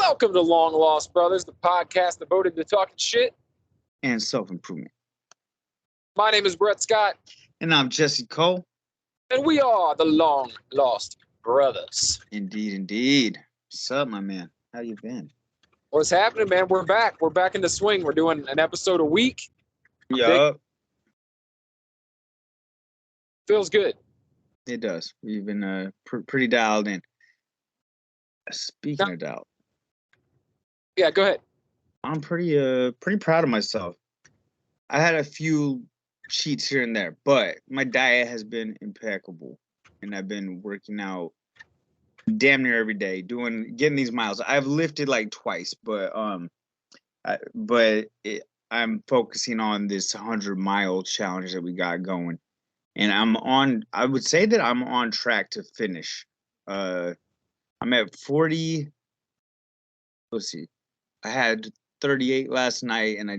Welcome to Long Lost Brothers, the podcast devoted to talking shit and self-improvement. My name is Brett Scott. And I'm Jesse Koll. And we are the Long Lost Brothers. Indeed. What's up, my man? How you been? What's happening, man? We're back. We're back in the swing. We're doing an episode a week. Yup. Feels good. It does. We've been pretty dialed in. Speaking of dialed. Yeah, go ahead. I'm pretty proud of myself. I had a few cheats here and there, but my diet has been impeccable, and I've been working out damn near every day, getting these miles. I've lifted like twice, but I'm focusing on this 100-mile challenge that we got going, and I would say that I'm on track to finish. I'm at 40. Let's see. I had 38 last night, and I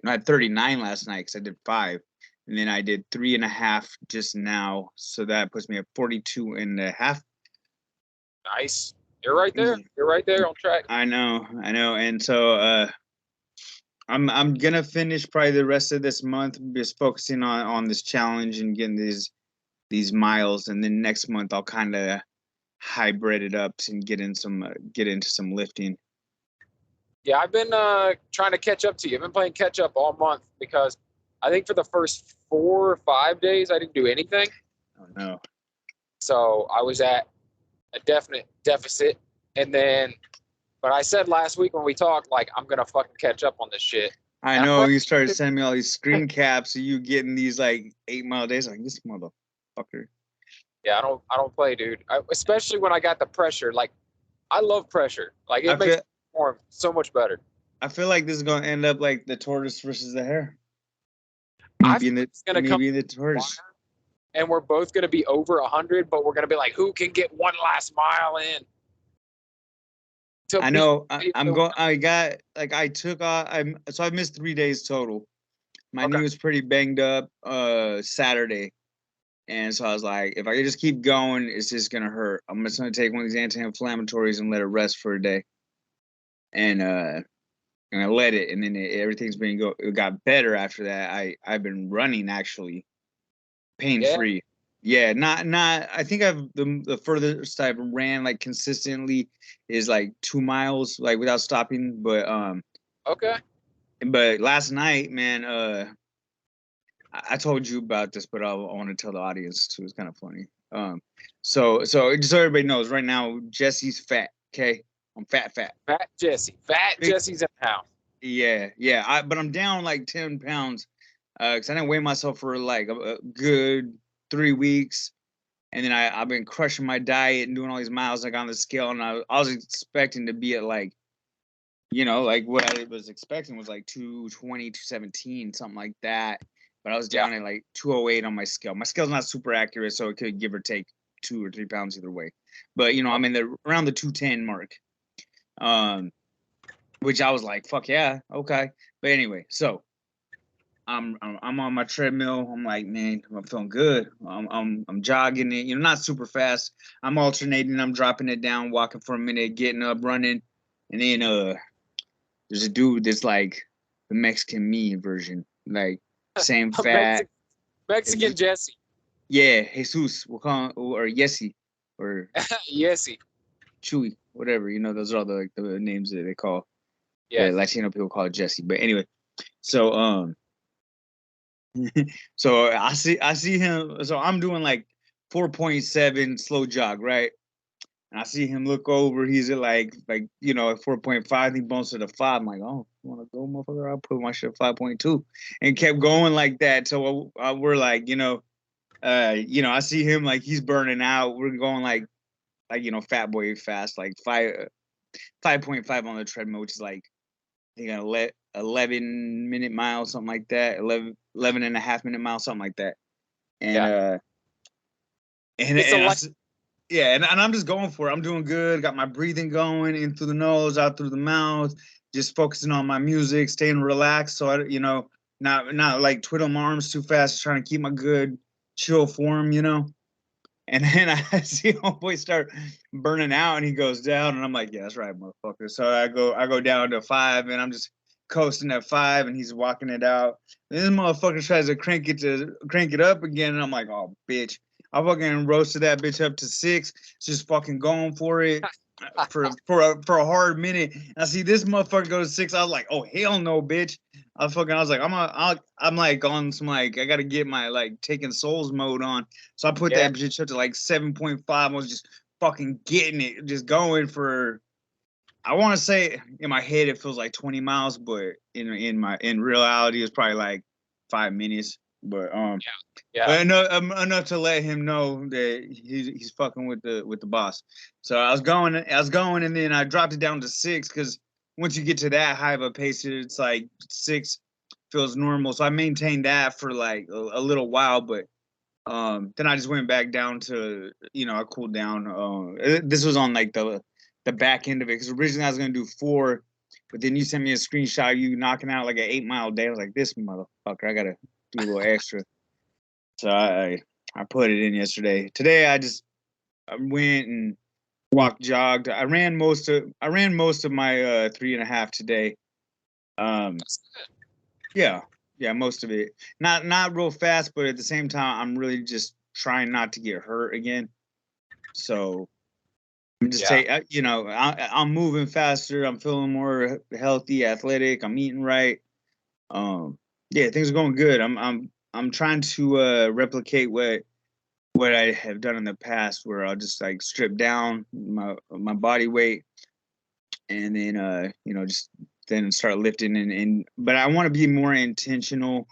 had 39 last night because I did 5, and then I did 3.5 just now, so that puts me at 42.5. Nice. You're right there. You're right there on track. I know, and so I'm gonna finish probably the rest of this month just focusing on this challenge and getting these miles, and then next month I'll kind of hybrid it up and get into some lifting. Yeah, I've been trying to catch up to you. I've been playing catch up all month because I think for the first 4 or 5 days I didn't do anything. Oh no. So I was at a definite deficit, and then, but I said last week when we talked, like, I'm gonna fucking catch up on this shit. I know, you started sending me all these screen caps of you getting these like 8-mile days. Like, this motherfucker. Yeah, I don't play, dude. Especially when I got the pressure. Like, I love pressure. Like, it makes me perform so much better. I feel like this is gonna end up like the tortoise versus the hare. Maybe it's gonna come the tortoise. And we're both gonna be over 100, but we're gonna be like, who can get one last mile in? I know. I missed 3 days total. My knee was pretty banged up Saturday. And so I was like, if I could just keep going, it's just gonna hurt. I'm just gonna take one of these anti-inflammatories and let it rest for a day. And I let it, and then everything's it got better after that. I've been running actually, pain-free. Yeah, not. I think the furthest I've ran like consistently is like 2 miles, like without stopping. But okay. But last night, man, I told you about this, but I want to tell the audience too. It's kind of funny. So just so everybody knows, right now Jesse's fat. Okay, I'm fat. Fat Jesse. Jesse's in the house. Yeah. But I'm down like 10 pounds, because I didn't weigh myself for like a good 3 weeks, and then I've been crushing my diet and doing all these miles like on the scale, and I was expecting to be at like, like what I was expecting was like 220, 217, something like that. But I was down at like 208 on my scale. My scale's not super accurate, so it could give or take 2 or 3 pounds either way. But I'm in around the 210 mark, which I was like, fuck yeah, okay. But anyway, so I'm on my treadmill. I'm like, man, I'm feeling good. I'm jogging it, not super fast. I'm alternating. I'm dropping it down, walking for a minute, getting up, running, and then there's a dude that's like the Mexican me version, like same fat Mexican Jesse. Yeah, Jesus. We'll call him, or Yesy, or Yesy, Chewy, whatever. Those are all the names that they call. Yeah, Latino people call it Jesse. But anyway, so so I see him. So I'm doing like 4.7 slow jog, right? And I see him look over. He's at like at 4.5. He bumps to the 5. I'm like, oh, you want to go, motherfucker? I'll put my shit at 5.2, and kept going like that. So we're like, I see him like he's burning out. We're going like fat boy fast, like 5.5 on the treadmill, which is like I think 11-minute mile, something like that. 11.5-minute mile, something like that. And and I'm just going for it. I'm doing good. Got my breathing going in through the nose, out through the mouth. Just focusing on my music, staying relaxed. So I, not like twiddle my arms too fast, trying to keep my good chill form. And then I see homeboy start burning out, and he goes down, and I'm like, yeah, that's right, motherfucker. So I go down to 5, and I'm just coasting at 5, and he's walking it out. And this motherfucker tries to crank it up again, and I'm like, oh bitch. I fucking roasted that bitch up to 6, just fucking going for it for a hard minute. And I see this motherfucker go to 6. I was like, oh hell no, bitch. I was like, I'm like on some like I gotta get my like taking souls mode on. So I put Yeah. that bitch up to like 7.5. I was just fucking getting it, just going for. I want to say in my head it feels like 20 miles, but in reality it's probably like 5 minutes. But Yeah. enough to let him know that he's fucking with the boss. So I was going, and then I dropped it down to 6 because once you get to that high of a pace, it's like 6 feels normal. So I maintained that for like a little while, but then I just went back down to I cooled down. This was on like the back end of it because originally I was gonna do 4, but then you sent me a screenshot of you knocking out like an 8-mile day. I was like, this motherfucker, I gotta do a little extra. So I put it in yesterday. Today I went and jogged. I ran most of my 3.5 today. Yeah, most of it. Not real fast, but at the same time, I'm really just trying not to get hurt again. So I'm just I'm moving faster. I'm feeling more healthy, athletic. I'm eating right. Things are going good. I'm trying to replicate what I have done in the past, where I'll just like strip down my body weight, and then just then start lifting and but I want to be more intentional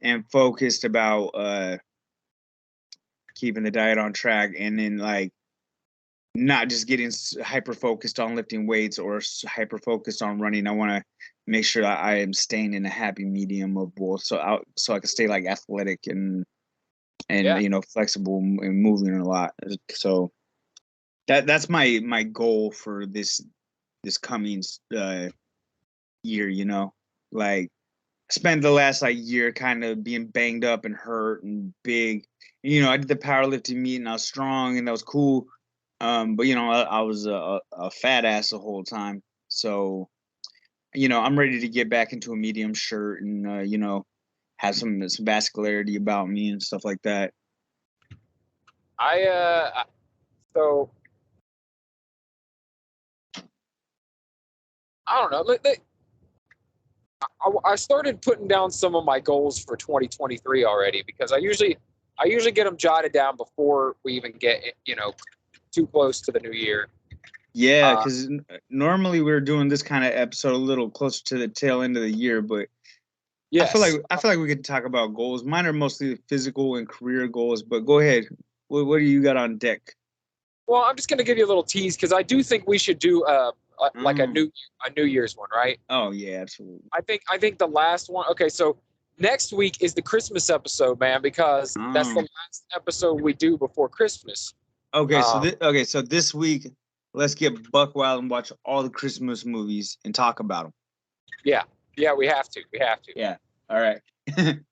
and focused about keeping the diet on track, and then like not just getting hyper focused on lifting weights or hyper focused on running. I want to make sure that I am staying in a happy medium of both, so I can stay like athletic and flexible and moving a lot. So that's my goal for this coming year. Like spent the last like year kind of being banged up and hurt and big. I did the powerlifting meet and I was strong and that was cool. But I was a fat ass the whole time. So I'm ready to get back into a medium shirt and have some vascularity about me and stuff like that. So I don't know. I started putting down some of my goals for 2023 already because I usually get them jotted down before we even get too close to the new year. Yeah, because normally we're doing this kind of episode a little closer to the tail end of the year, but yes. I feel like we could talk about goals. Mine are mostly physical and career goals, but go ahead. What do you got on deck? Well, I'm just going to give you a little tease because I do think we should do like a New Year's one, right? Oh yeah, absolutely. I think the last one. Okay, so next week is the Christmas episode, man, because that's the last episode we do before Christmas. Okay, so this week, let's get buck wild and watch all the Christmas movies and talk about them. Yeah, we have to. Yeah, all right.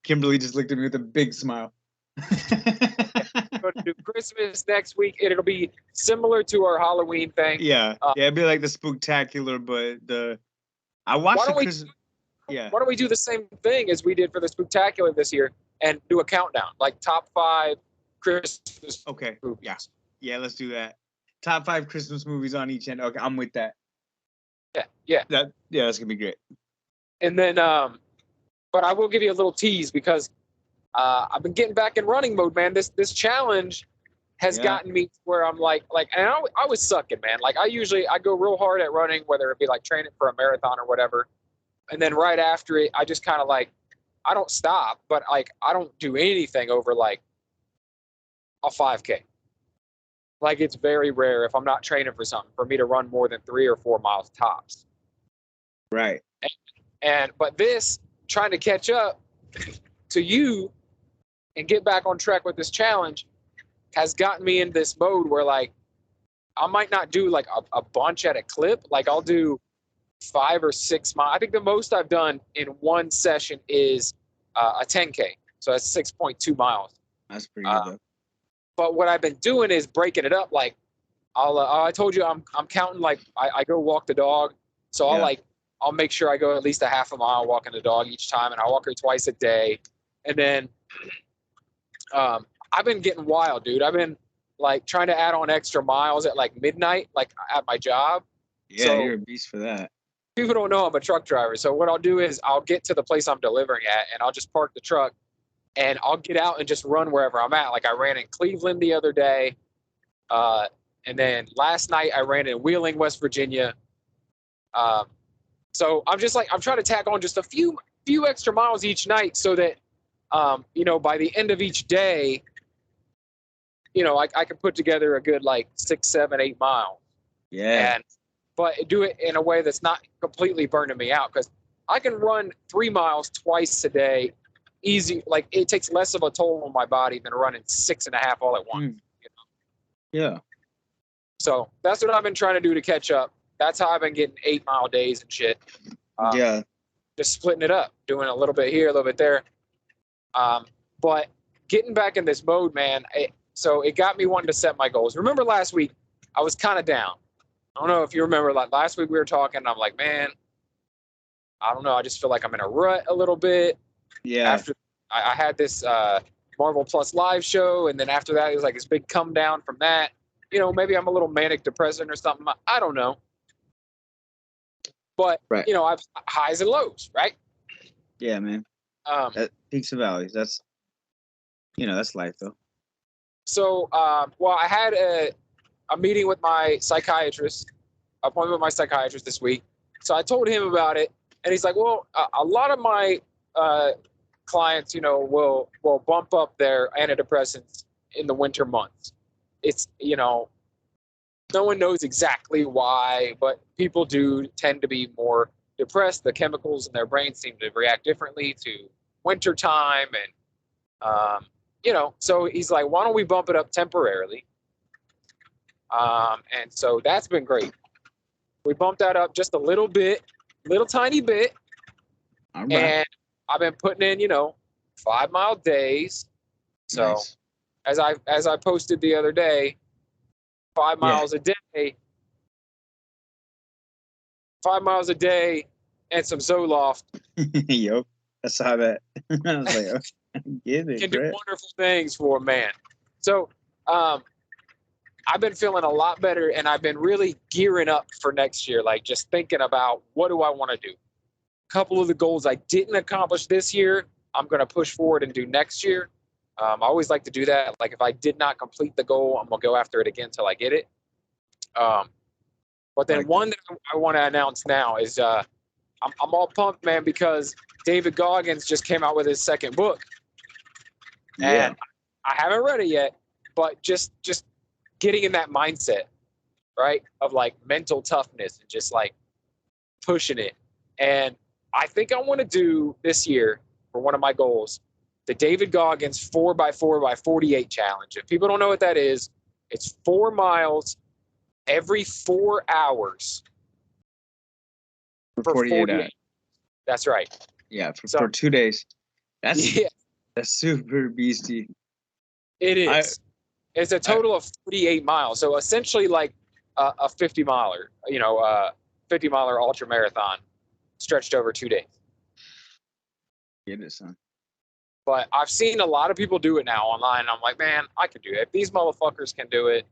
Kimberly just looked at me with a big smile. We're going to do Christmas next week. It'll be similar to our Halloween thing. Yeah, it'd be like the Spooktacular, but I watched the Christmas. Why don't we do the same thing as we did for the Spooktacular this year and do a countdown, like top 5 Christmas movies? Yeah, let's do that. Top 5 Christmas movies on each end. Okay, I'm with that. Yeah. That's gonna be great. And then, but I will give you a little tease because I've been getting back in running mode, man. This challenge has gotten me to where I'm like, and I was sucking, man. Like I go real hard at running, whether it be like training for a marathon or whatever. And then right after it, I just kind of like, I don't stop, but like, I don't do anything over like a 5K. Like it's very rare if I'm not training for something for me to run more than 3 or 4 miles tops. Right. But this trying to catch up to you and get back on track with this challenge has gotten me in this mode where like, I might not do like a bunch at a clip. Like I'll do 5 or 6 miles. I think the most I've done in one session is a 10K. So that's 6.2 miles. That's pretty good though. But what I've been doing is breaking it up. Like I told you, I'm counting, like I go walk the dog. So I'll make sure I go at least a half a mile walking the dog each time, and I walk her twice a day. And then I've been getting wild, dude. I've been like trying to add on extra miles at like midnight, like at my job. Yeah, so, you're a beast for that. People don't know I'm a truck driver. So what I'll do is I'll get to the place I'm delivering at, and I'll just park the truck, and I'll get out and just run wherever I'm at. Like I ran in Cleveland the other day. And then last night I ran in Wheeling, West Virginia. So I'm just like, I'm trying to tack on just a few extra miles each night so that, by the end of each day, I can put together a good like 6, 7, 8 miles. Yeah. But do it in a way that's not completely burning me out, because I can run 3 miles twice a day, easy. Like it takes less of a toll on my body than running 6.5 all at once. Yeah. So that's what I've been trying to do to catch up. That's how I've been getting 8-mile days and shit. Just splitting it up, doing a little bit here, a little bit there. But getting back in this mode, man, so it got me wanting to set my goals. Remember last week, I was kind of down. I don't know if you remember, like last week we were talking, and I'm like, man, I don't know. I just feel like I'm in a rut a little bit. Yeah. After I had this Marvel Plus live show, and then after that, it was like this big come down from that. Maybe I'm a little manic depressant or something. I don't know. But, I've highs and lows, right? Yeah, man. That peaks and valleys. That's life, though. So, I had a meeting with my appointment with my psychiatrist this week. So I told him about it, and he's like, well, a lot of my clients, will bump up their antidepressants in the winter months. It's, no one knows exactly why, but people do tend to be more depressed. The chemicals in their brain seem to react differently to wintertime. And, so he's like, why don't we bump it up temporarily? And so that's been great. We bumped that up just a little tiny bit. Right. And I've been putting in, 5-mile days. So nice. as I posted the other day, 5 miles a day, 5 miles a day, and some Zoloft. Yep, I saw that. I was like, oh, get it, can do wonderful things for a man. So, I've been feeling a lot better, and I've been really gearing up for next year. Like just thinking about what do I want to do. A couple of the goals I didn't accomplish this year, I'm going to push forward and do next year. I always like to do that. Like if I did not complete the goal, I'm going to go after it again until I get it. But then one that I want to announce now is I'm all pumped, man, because David Goggins just came out with his second book. And I haven't read it yet, but just getting in that mindset, right, of like mental toughness and just like pushing it. And I think I want to do this year for one of my goals, the David Goggins 4x4x48 challenge. If people don't know what that is, it's 4 miles every 4 hours for 48 hours. That's right. Yeah, for 2 days. That's super beastie. It is. It's a total of 48 miles. So essentially like a 50-miler, 50-miler ultra marathon stretched over 2 days. Get it, son. But I've seen a lot of people do it now online, and I'm like, man, I can do it. If these motherfuckers can do it,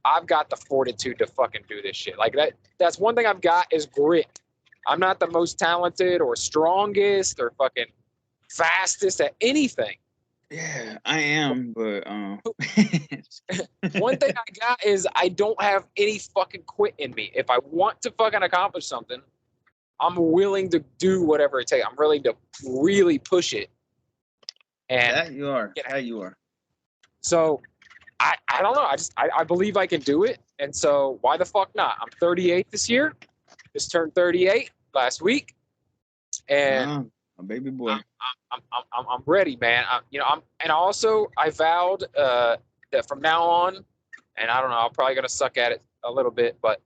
I've got the fortitude to fucking do this shit. Like that's one thing I've got is grit. I'm not the most talented or strongest or fucking fastest at anything. Yeah, I am, but one thing I got is I don't have any fucking quit in me. If I want to fucking accomplish something, I'm willing to do whatever it takes. I'm willing to really push it. And that you are. That you are. So I don't know. I believe I can do it. And so why the fuck not? I'm 38 this year. Just turned 38 last week. And a baby boy. I'm ready, man. I vowed that from now on, and I don't know, I'm probably gonna suck at it a little bit, but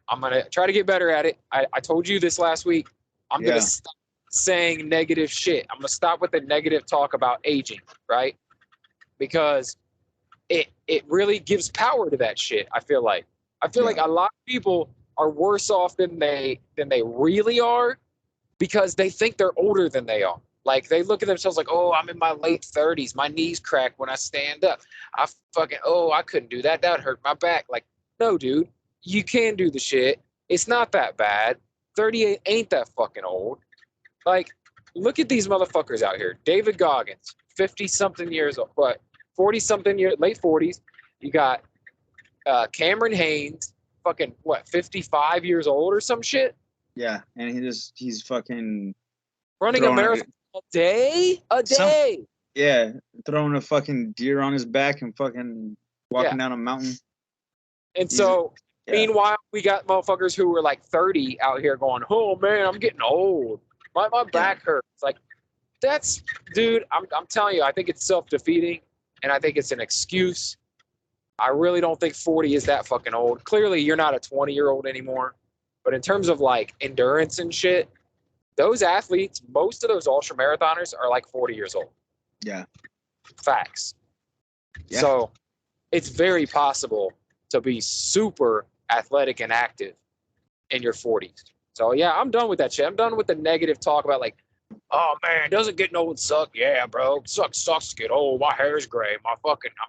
I'm gonna try to get better at it. I told you this last week. I'm gonna stop saying negative shit. I'm gonna stop with the negative talk about aging, right? because it really gives power to that shit. I feel like a lot of people are worse off than they really are because they think they're older than they are. Like they look at themselves like, oh, I'm in my late 30s. My knees crack when I stand up. I couldn't do that. That would hurt my back. Like, no, dude, you can do the shit. It's not that bad. 38 ain't that fucking old. Like, look at these motherfuckers out here. David Goggins, 50-something years old, but 40-something years, late 40s. You got Cameron Haynes, fucking, 55 years old or some shit? Yeah, and he's fucking running a marathon a day? Yeah, throwing a fucking deer on his back and fucking walking down a mountain. And so, meanwhile, we got motherfuckers who were like 30 out here going, oh man, I'm getting old. My back hurts. Like, that's, dude, I'm telling you, I think it's self-defeating, and I think it's an excuse. I really don't think 40 is that fucking old. Clearly, you're not a 20-year-old anymore. But in terms of like endurance and shit, those athletes, most of those ultra marathoners are like 40 years old. Yeah. Facts. Yeah. So it's very possible to be super athletic and active in your 40s. So yeah, I'm done with that shit. I'm done with the negative talk about like, oh man, doesn't getting old suck? Yeah, bro, sucks to get old. My hair's gray. I'm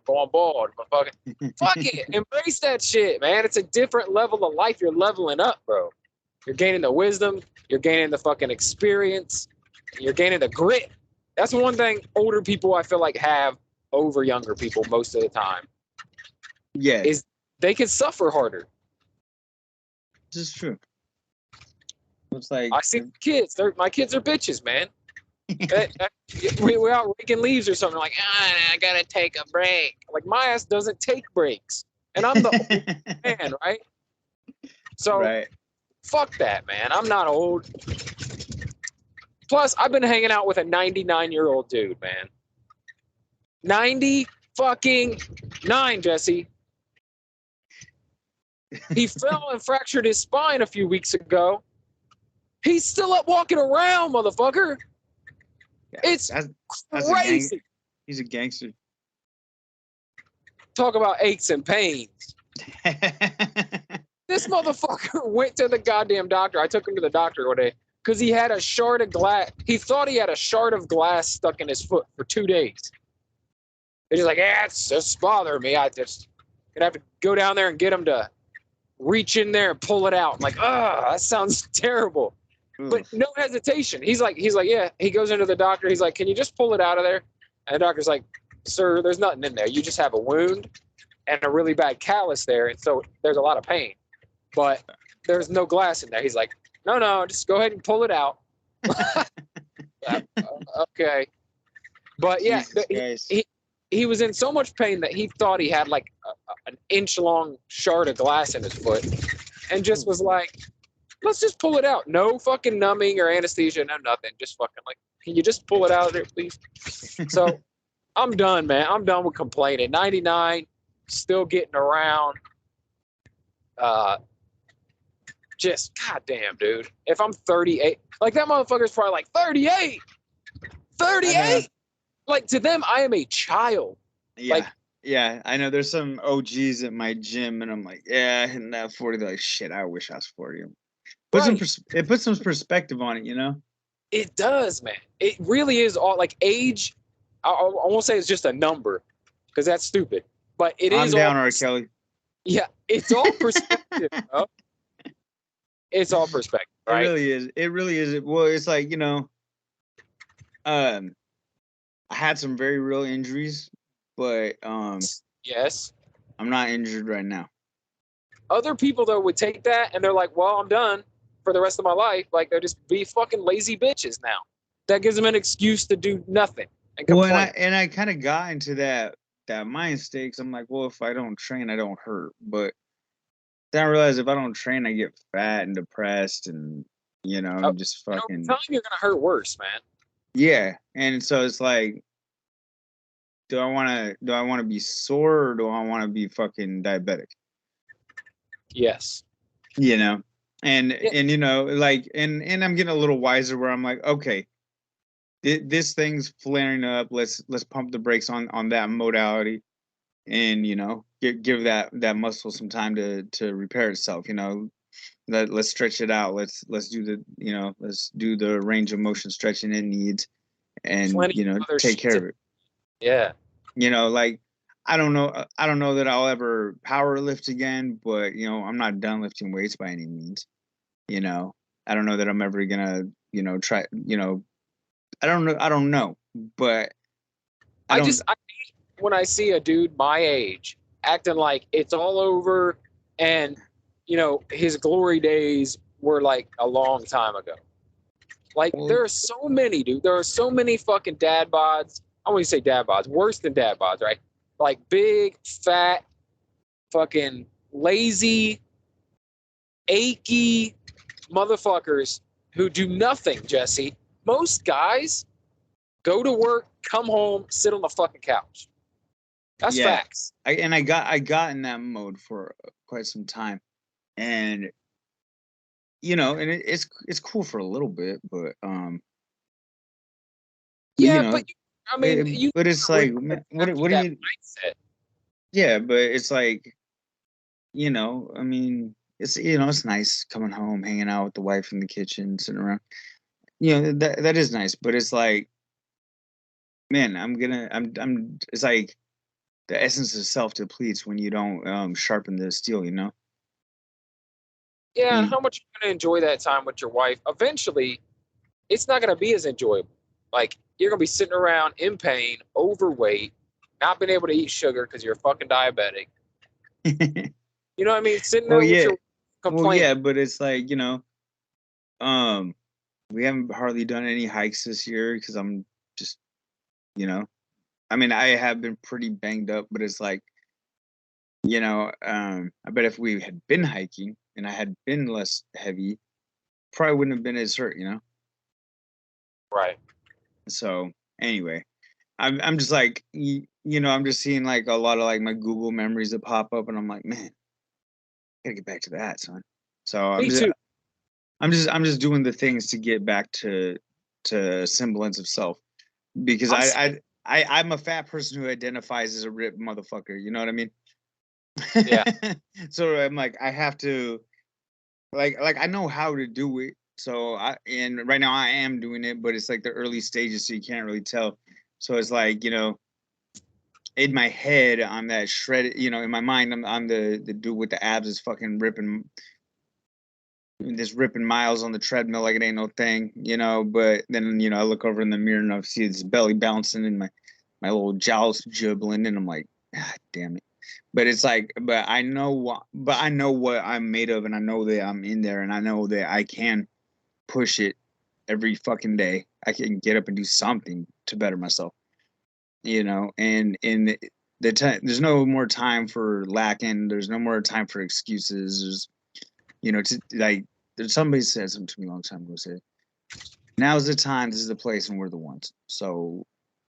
going bald. Fuck it, embrace that shit, man. It's a different level of life. You're leveling up, bro. You're gaining the wisdom. You're gaining the fucking experience. You're gaining the grit. That's one thing older people I feel like have over younger people most of the time. Yeah, is they can suffer harder. This is true. It's like I see kids. My kids are bitches, man. We're out raking leaves or something. Like, I gotta take a break. Like my ass doesn't take breaks, and I'm the old man, right? So, fuck that, man. I'm not old. Plus, I've been hanging out with a 99-year-old dude, man. 90 fucking 9, Jesse. He fell and fractured his spine a few weeks ago. He's still up walking around, motherfucker. Yeah, it's crazy. He's a gangster. Talk about aches and pains. This motherfucker went to the goddamn doctor. I took him to the doctor one day because he had a shard of glass. He thought he had a shard of glass stuck in his foot for 2 days. And he's like, yeah, it's just bothering me. I just gonna have to go down there and get him to reach in there and pull it out. I'm like, that sounds terrible. But no hesitation. He's like, yeah. He goes into the doctor. He's like, can you just pull it out of there? And the doctor's like, sir, there's nothing in there. You just have a wound and a really bad callus there. And so there's a lot of pain. But there's no glass in there. He's like, no, just go ahead and pull it out. Okay. But yeah, he was in so much pain that he thought he had like an inch-long shard of glass in his foot and just was like, let's just pull it out. No fucking numbing or anesthesia, no nothing. Just fucking like, can you just pull it out of there, please? So I'm done, man. I'm done with complaining. 99, still getting around. Just goddamn, dude. If I'm 38, like that motherfucker's probably like 38. 38? Like to them, I am a child. Yeah. Like, yeah, I know there's some OGs at my gym, and I'm like, yeah, hitting that 40. They're like, shit, I wish I was 40. It puts some perspective on it, you know? It does, man. It really is all like age. I won't say it's just a number because that's stupid, but it is. I'm down, R. Kelly. Yeah, it's all perspective, bro. It's all perspective, right? It really is. It really is. Well, it's like, you know, I had some very real injuries, but yes, I'm not injured right now. Other people though would take that and they're like, well, I'm done for the rest of my life. Like they'll just be fucking lazy bitches now. That gives them an excuse to do nothing and complain. Well, and I kind of got into that mind state. 'Cause I'm like, well, if I don't train, I don't hurt. But then I realized if I don't train, I get fat and depressed, and you know, just fucking. Time you're gonna hurt worse, man. Yeah, and so it's like, do I want to be sore, or do I want to be fucking diabetic? Yes. You know, and you know, like, and I'm getting a little wiser where I'm like, okay, this thing's flaring up. Let's pump the brakes on that modality, and give that muscle some time to repair itself. Let's stretch it out. Let's do let's do the range of motion stretching it needs, and Plenty of other take care of it. Yeah. Like I don't know that I'll ever power lift again, but I'm not done lifting weights by any means. I don't know that I'm ever gonna try. I don't know, but I when I see a dude my age acting like it's all over and his glory days were like a long time ago. Like there are so many, dude. There are so many fucking dad bods. I wouldn't say dad bods, worse than dad bods, right? Like big, fat, fucking lazy, achy motherfuckers who do nothing, Jesse. Most guys go to work, come home, sit on the fucking couch. That's facts. I got in that mode for quite some time, and and it's cool for a little bit, but but I mean, but it's like, what do you? Mindset. Yeah, but it's like, I mean, it's it's nice coming home, hanging out with the wife in the kitchen, sitting around. That is nice, but it's like, man, I'm. It's like the essence of self depletes when you don't sharpen the steel. Yeah, and how much you're gonna enjoy that time with your wife? Eventually, it's not gonna be as enjoyable. Like you're gonna be sitting around in pain, overweight, not being able to eat sugar because you're fucking diabetic. You know what I mean? Sitting there with your complaining. Well, yeah, but it's like, we haven't hardly done any hikes this year because I'm just, I mean, I have been pretty banged up, but it's like, I bet if we had been hiking and I had been less heavy, probably wouldn't have been as hurt, Right. So anyway, I'm just like, I'm just seeing like a lot of like my Google memories that pop up, and I'm like, man, I gotta get back to that, son. So I'm just doing the things to get back to semblance of self, because I'm a fat person who identifies as a ripped motherfucker. You know what I mean? Yeah. So I'm like, I have to, like I know how to do it. So and right now I am doing it, but it's like the early stages, so you can't really tell. So it's like, in my head, I'm that shredded, in my mind, I'm the dude with the abs is fucking ripping miles on the treadmill like it ain't no thing, but then, I look over in the mirror and I see this belly bouncing and my little jowls jibbling, and I'm like, God damn it. But it's like, but I know what I'm made of, and I know that I'm in there, and I know that I can push it every fucking day. I can get up and do something to better myself, and in the time, there's no more time for lacking. There's no more time for excuses. There's, there's somebody said something to me a long time ago, said, now's the time, this is the place, and we're the ones. So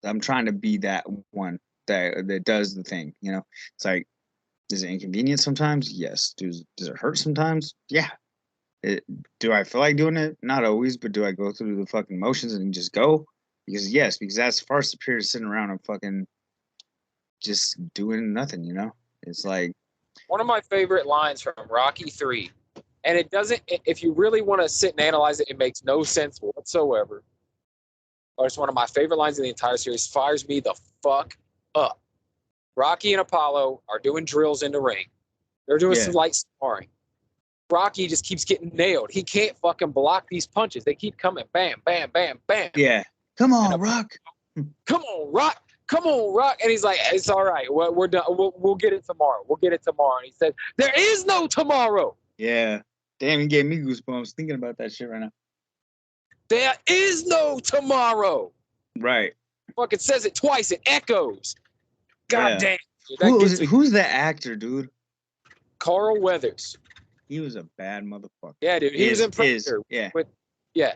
I'm trying to be that one that does the thing, It's like, is it inconvenient sometimes? Yes. Does it hurt sometimes? Yeah. Do I feel like doing it? Not always, but do I go through the fucking motions and just go? Because that's far superior to sitting around and fucking just doing nothing, It's like, one of my favorite lines from Rocky 3, and it doesn't, if you really want to sit and analyze it, it makes no sense whatsoever. But it's one of my favorite lines in the entire series. Fires me the fuck up. Rocky and Apollo are doing drills in the ring. They're doing some light sparring. Rocky just keeps getting nailed. He can't fucking block these punches. They keep coming. Bam, bam, bam, bam. Yeah. Come on, Rock. Come on, Rock. Come on, Rock. And he's like, it's all right. We're done. We'll get it tomorrow. We'll get it tomorrow. And he said, there is no tomorrow. Yeah. Damn, he gave me goosebumps thinking about that shit right now. There is no tomorrow. Right. Fucking says it twice. It echoes. God damn. Who's the actor, dude? Carl Weathers. He was a bad motherfucker. Yeah, dude. He was in Predator. Yeah. Yeah.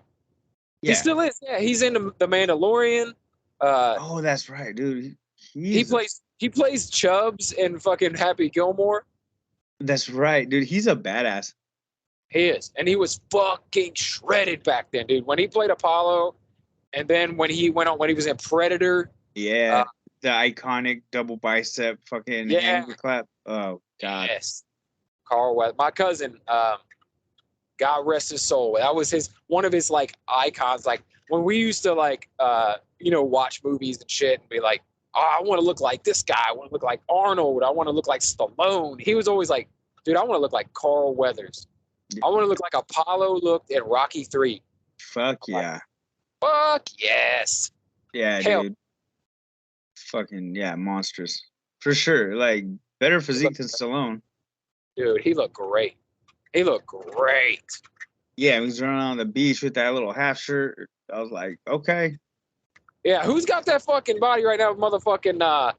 He still is. Yeah, he's in the Mandalorian. Oh, that's right, dude. He plays Chubbs in fucking Happy Gilmore. That's right, dude. He's a badass. He is, and he was fucking shredded back then, dude. When he played Apollo, And then when he was in Predator, Yeah, the iconic double bicep fucking anger clap. Oh God. Yes, Carl Weathers. My cousin, God rest his soul. That was one of his like icons. Like when we used to like watch movies and shit and be like, oh, I want to look like this guy. I want to look like Arnold. I want to look like Stallone. He was always like, dude, I want to look like Carl Weathers. I want to look like Apollo looked in Rocky 3. Fuck yeah. Like, fuck yes. Yeah, hell. Dude. Fucking yeah, monstrous. For sure. Like better physique than Stallone. Dude, he looked great. He looked great. Yeah, he was running on the beach with that little half shirt. I was like, okay. Yeah, who's got that fucking body right now? Motherfucking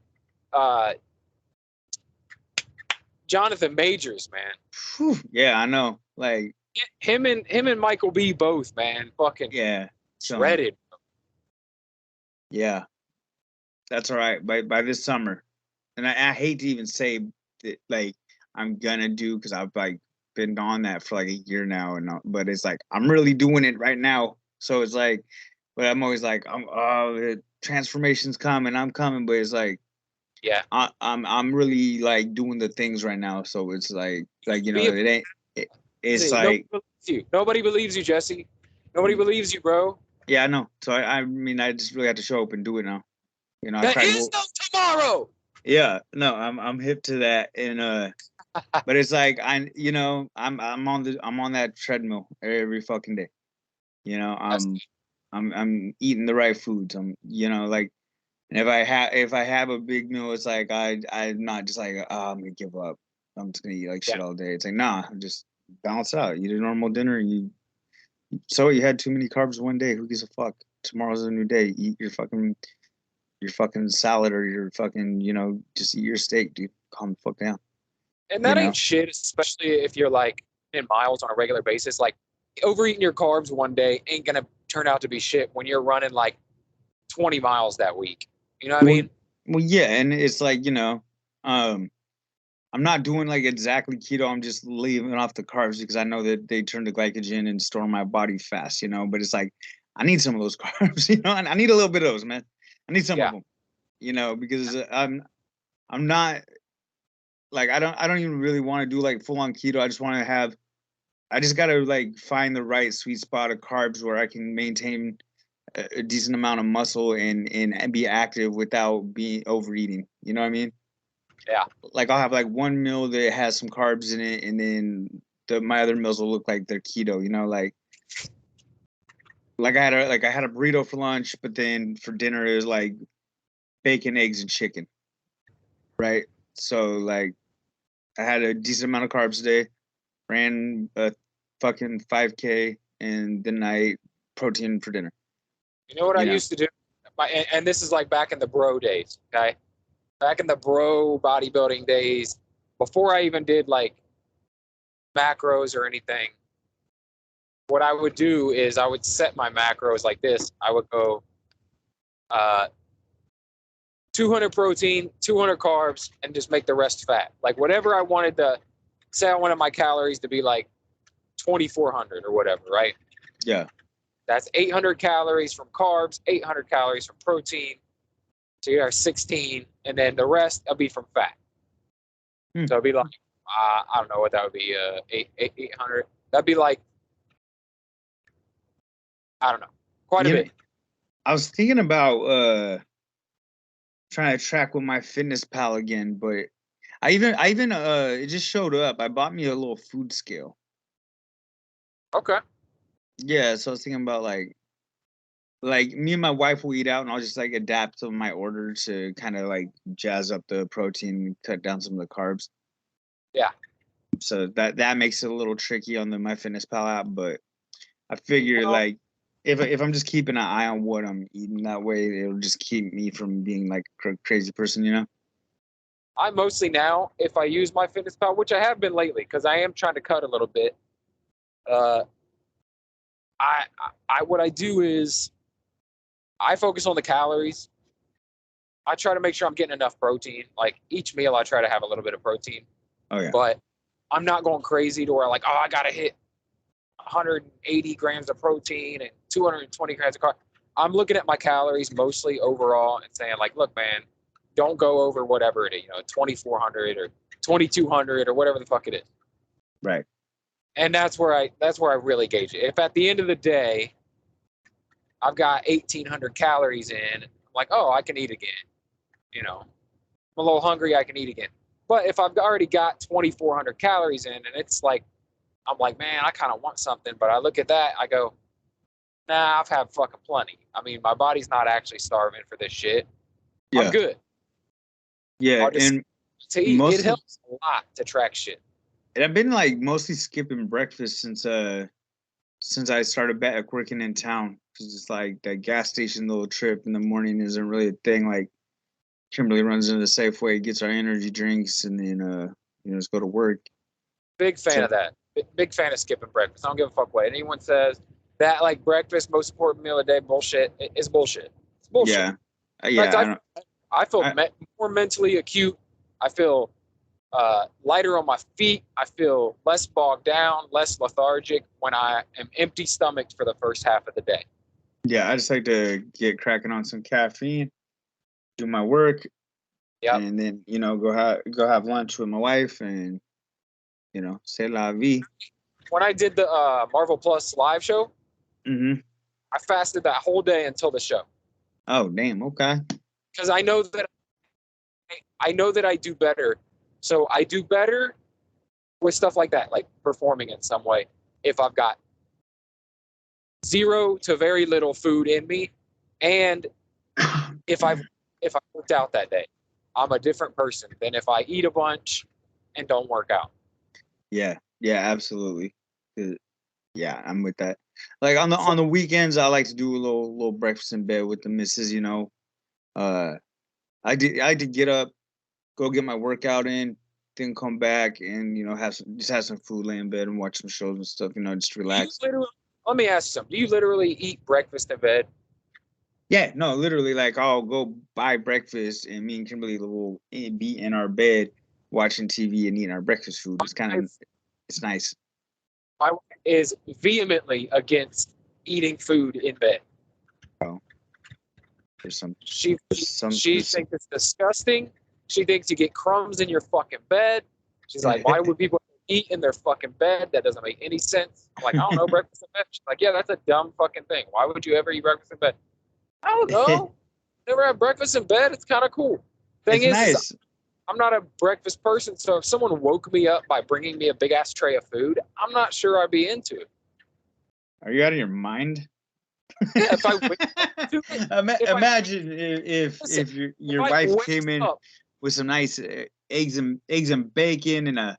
Jonathan Majors, man. Whew, yeah, I know. Like him and Michael B. both, man. Fucking shredded. Yeah, that's all right. By this summer, and I hate to even say that, like I'm gonna do because I've like been on that for like a year now, and but it's like I'm really doing it right now. So it's like, but I'm always like, the transformation's coming, I'm coming, but it's like, yeah, I'm really like doing the things right now. So it's like it ain't. It's like nobody believes you, Jesse. Nobody believes you, bro. Yeah, I know. So I mean, I just really have to show up and do it now. You know, there is no tomorrow. Yeah, no, I'm hip to that, and but it's like I'm on that treadmill every fucking day. You know, I'm eating the right foods. I'm like, and if I have a big meal, it's like I'm not just like, oh, I'm gonna give up. I'm just gonna eat like shit all day. It's like, nah, just balance out. Eat a normal dinner. So you had too many carbs one day. Who gives a fuck? Tomorrow's a new day. Eat your fucking salad or your fucking, just eat your steak, dude. Calm the fuck down. And that ain't shit, especially if you're like in miles on a regular basis. Like overeating your carbs one day ain't gonna turn out to be shit when you're running like 20 miles that week. You know what I mean? Well, yeah, and it's like, I'm not doing like exactly keto. I'm just leaving off the carbs because I know that they turn to glycogen and store my body fast, but it's like, I need some of those carbs, and I need a little bit of those, man. I need some of them, because I'm not like, I don't even really want to do like full on keto. I just got to like find the right sweet spot of carbs where I can maintain a decent amount of muscle and be active without being overeating. You know what I mean? Yeah. Like I'll have like one meal that has some carbs in it, and then my other meals will look like they're keto. Like I had a burrito for lunch, but then for dinner it was like bacon, eggs, and chicken. Right. So like I had a decent amount of carbs today, ran a fucking 5K, and then I ate protein for dinner. You know what I used to do? And this is like back in the bro days, okay? Back in the bro bodybuilding days, before I even did like macros or anything, what I would do is I would set my macros like this. I would go 200 protein, 200 carbs, and just make the rest fat. Like whatever I wanted say I wanted my calories to be like 2,400 or whatever, right? Yeah. That's 800 calories from carbs, 800 calories from protein. So you have 16, and then the rest will be from fat. So it'd be like, I don't know what that would be, 800. That'd be like, I don't know, quite a bit. I was thinking about trying to track with my fitness pal again, but I even it just showed up. I bought me a little food scale. Okay. Yeah, so I was thinking about like me and my wife will eat out, and I'll just like adapt to my order to kind of like jazz up the protein, cut down some of the carbs. Yeah. So that makes it a little tricky on the MyFitnessPal app, but I figure like if I'm just keeping an eye on what I'm eating, that way it'll just keep me from being like a crazy person, I mostly now, if I use MyFitnessPal, which I have been lately, because I am trying to cut a little bit. What I do is I focus on the calories. I try to make sure I'm getting enough protein. Like each meal, I try to have a little bit of protein. Oh yeah. But I'm not going crazy to where like, I gotta hit 180 grams of protein and 220 grams of carb. I'm looking at my calories mostly overall and saying like, look, man, don't go over whatever it is, 2,400 or 2,200 or whatever the fuck it is. Right. And that's where I really gauge it. If at the end of the day I've got 1,800 calories in, I'm like, oh, I can eat again. I'm a little hungry, I can eat again. But if I've already got 2,400 calories in, and it's like, I'm like, man, I kind of want something. But I look at that, I go, nah, I've had fucking plenty. I mean, my body's not actually starving for this shit. Yeah. I'm good. Yeah, and to eat, it helps a lot to track shit. And I've been like mostly skipping breakfast since I started back working in town. Cause it's like that gas station little trip in the morning isn't really a thing. Like Kimberly runs into the Safeway, gets our energy drinks, and then just go to work. Big fan of that. Big fan of skipping breakfast. I don't give a fuck what anyone says. That like breakfast, most important meal of the day, bullshit. It's bullshit. It's bullshit. Yeah, fact, I feel more mentally acute. I feel lighter on my feet. I feel less bogged down, less lethargic when I am empty stomached for the first half of the day. Yeah, I just like to get cracking on some caffeine, do my work, and then go have lunch with my wife, and c'est la vie. When I did the Marvel Plus live show, I fasted that whole day until the show. Oh damn! Okay. Because I know that I do better. So I do better with stuff like that, like performing in some way. If I've got 0 to very little food in me, and if I worked out that day, I'm a different person than if I eat a bunch and don't work out. Yeah, absolutely. Yeah, I'm with that. Like on the weekends, I like to do a little breakfast in bed with the missus. I did get up, go get my workout in, then come back and have some food, lay in bed and watch some shows and stuff. Just relax. Let me ask you something. Do you literally eat breakfast in bed? Yeah, no, literally. Like I'll go buy breakfast and me and Kimberly will be in our bed watching TV and eating our breakfast food. It's nice. My wife is vehemently against eating food in bed. Oh, she thinks it's disgusting. She thinks you get crumbs in your fucking bed. She's like, why would people eat in their fucking bed? That doesn't make any sense. I'm like, I don't know, breakfast in bed. She's like, yeah, that's a dumb fucking thing. Why would you ever eat breakfast in bed? I don't know. Never had breakfast in bed. It's kind of cool. Thing is, nice. I'm not a breakfast person, so if someone woke me up by bringing me a big ass tray of food, I'm not sure I'd be into it. Are you out of your mind? Yeah, imagine if your wife came in with some nice eggs and bacon and a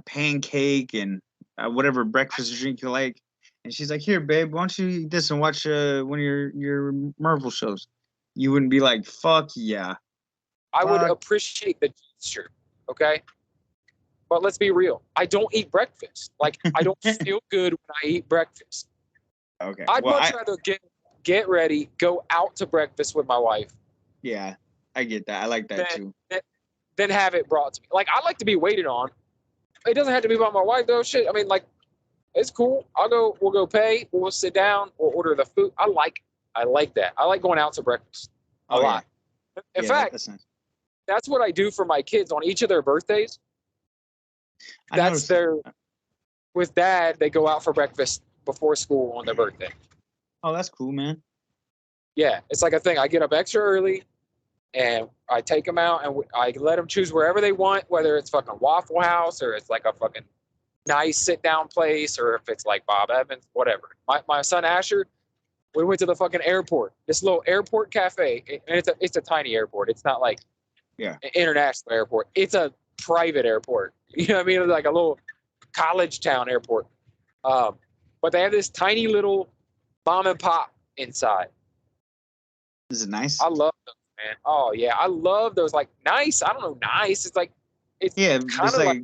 pancake and whatever breakfast drink you like, and she's like, "Here, babe, why don't you eat this and watch one of your Marvel shows?" You wouldn't be like, "Fuck yeah." I would appreciate the gesture, okay? But let's be real. I don't eat breakfast. Like, I don't feel good when I eat breakfast. Okay. I'd much rather get ready, go out to breakfast with my wife. Yeah, I get that. I like that too. Then have it brought to me. Like, I like to be waited on. It doesn't have to be by my wife, though. Shit. I mean, like, it's cool. We'll go pay. We'll sit down. We'll order the food. I like that. I like going out to breakfast a lot. In fact, that's what I do for my kids on each of their birthdays. With Dad, they go out for breakfast before school on their birthday. Oh, that's cool, man. Yeah, it's like a thing. I get up extra early, and I take them out, and I let them choose wherever they want, whether it's fucking Waffle House or it's like a fucking nice sit-down place, or if it's like Bob Evans, whatever. My son Asher, we went to the fucking airport, this little airport cafe, and it's a tiny airport. It's not like an international airport. It's a private airport. You know what I mean? Like a little college town airport. But they have this tiny little mom and pop inside. Is it nice? I love those, man. Oh yeah, I love those. Like nice. I don't know, nice. It's like kind of like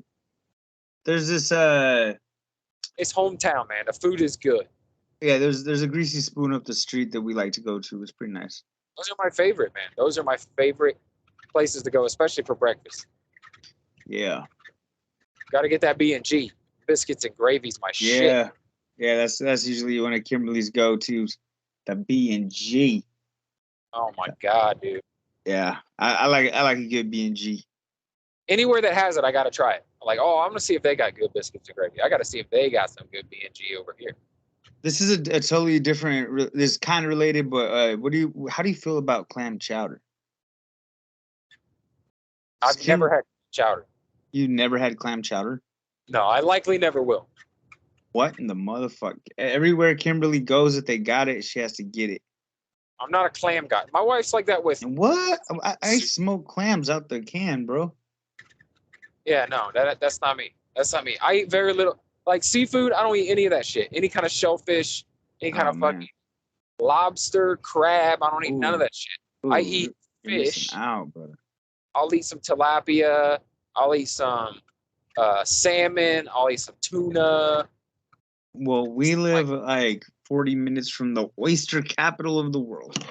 there's this it's hometown, man. The food is good. Yeah, there's a greasy spoon up the street that we like to go to. It's pretty nice. Those are my favorite, man. Those are my favorite places to go, especially for breakfast. Yeah. Got to get that B&G. Biscuits and gravy's my shit. Yeah, that's usually one of Kimberly's go-tos. The B&G. Oh my god, dude. Yeah, I like a good B&G. Anywhere that has it, I gotta try it. I'm like, oh, I'm gonna see if they got good biscuits and gravy. I gotta see if they got some good B&G over here. This is a totally different. This is kind of related, but how do you feel about clam chowder? I've never had chowder. You never had clam chowder? No, I likely never will. What in the motherfucker? Everywhere Kimberly goes, if they got it, she has to get it. I'm not a clam guy. My wife's like that with. What? I smoke clams out the can, bro. Yeah, no, that's not me. That's not me. I eat very little. Like seafood, I don't eat any of that shit. Any kind of shellfish, any kind of fucking lobster, crab. I don't eat none of that shit. I eat fish. Out, brother. I'll eat some tilapia. I'll eat some salmon. I'll eat some tuna. Well, we live like 40 minutes from the oyster capital of the world.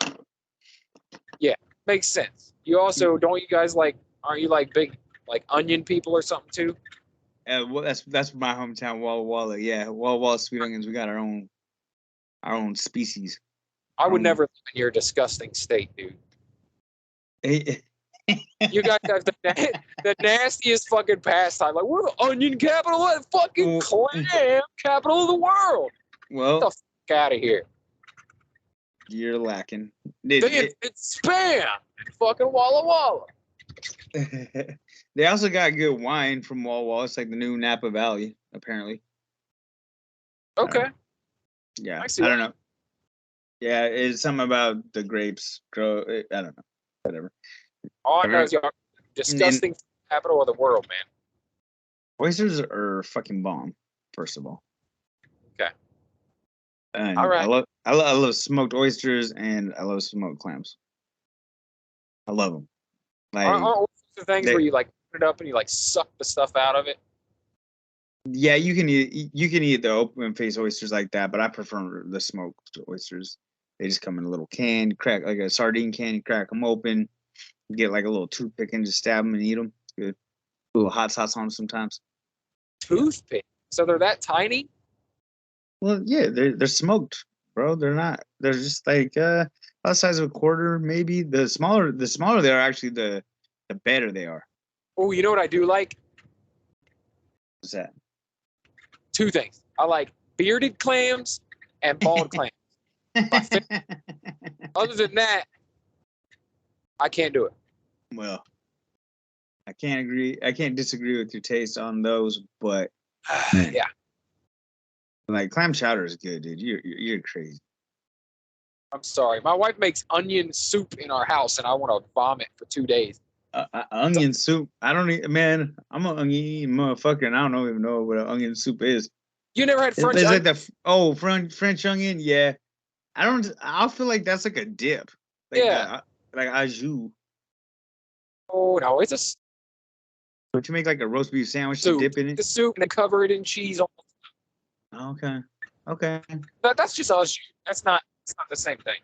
Yeah, makes sense. You also don't you guys like? Aren't you like big like onion people or something too? Well, that's my hometown, Walla Walla. Yeah, Walla Walla sweet onions. We got our own species. I would never live in your disgusting state, dude. You guys have the nastiest fucking pastime. Like, we're the onion capital of the fucking clam capital of the world. Well, get the fuck out of here. You're lacking. It's spam. Fucking Walla Walla. They also got good wine from Walla Walla. It's like the new Napa Valley, apparently. Okay. Yeah, I don't know. Yeah, it's something about the grapes grow. I don't know. Whatever. All I know is y'all disgusting capital of the world, man. Oysters are fucking bomb. First of all. Okay. And all right. I love smoked oysters and I love smoked clams. I love them. Like are the things where you like put it up and you like suck the stuff out of it. Yeah, you can eat the open face oysters like that, but I prefer the smoked oysters. They just come in a little can, crack like a sardine can, you crack them open, you get like a little toothpick and just stab them and eat them. It's good. A little hot sauce on them sometimes. Toothpick? So they're that tiny? Well, yeah, they're smoked, bro. They're not. They're just like about the size of a quarter, maybe. The smaller they are, actually, the better they are. Oh, you know what I do like? What's that? Two things. I like bearded clams and bald clams. Other than that, I can't do it. Well, I can't disagree with your taste on those, but yeah. Like clam chowder is good, dude. You're crazy. I'm sorry. My wife makes onion soup in our house, and I want to vomit for 2 days. Onion soup? I don't even, man. I'm an onion eating motherfucker, and I don't even know what an onion soup is. You never had French onion? Like French onion? Yeah. I feel like that's like a dip. Like like au jus. Oh no, it's a. Don't you make like a roast beef sandwich to dip in it? The soup and cover it in cheese. Okay. That's just au jus. It's not the same thing.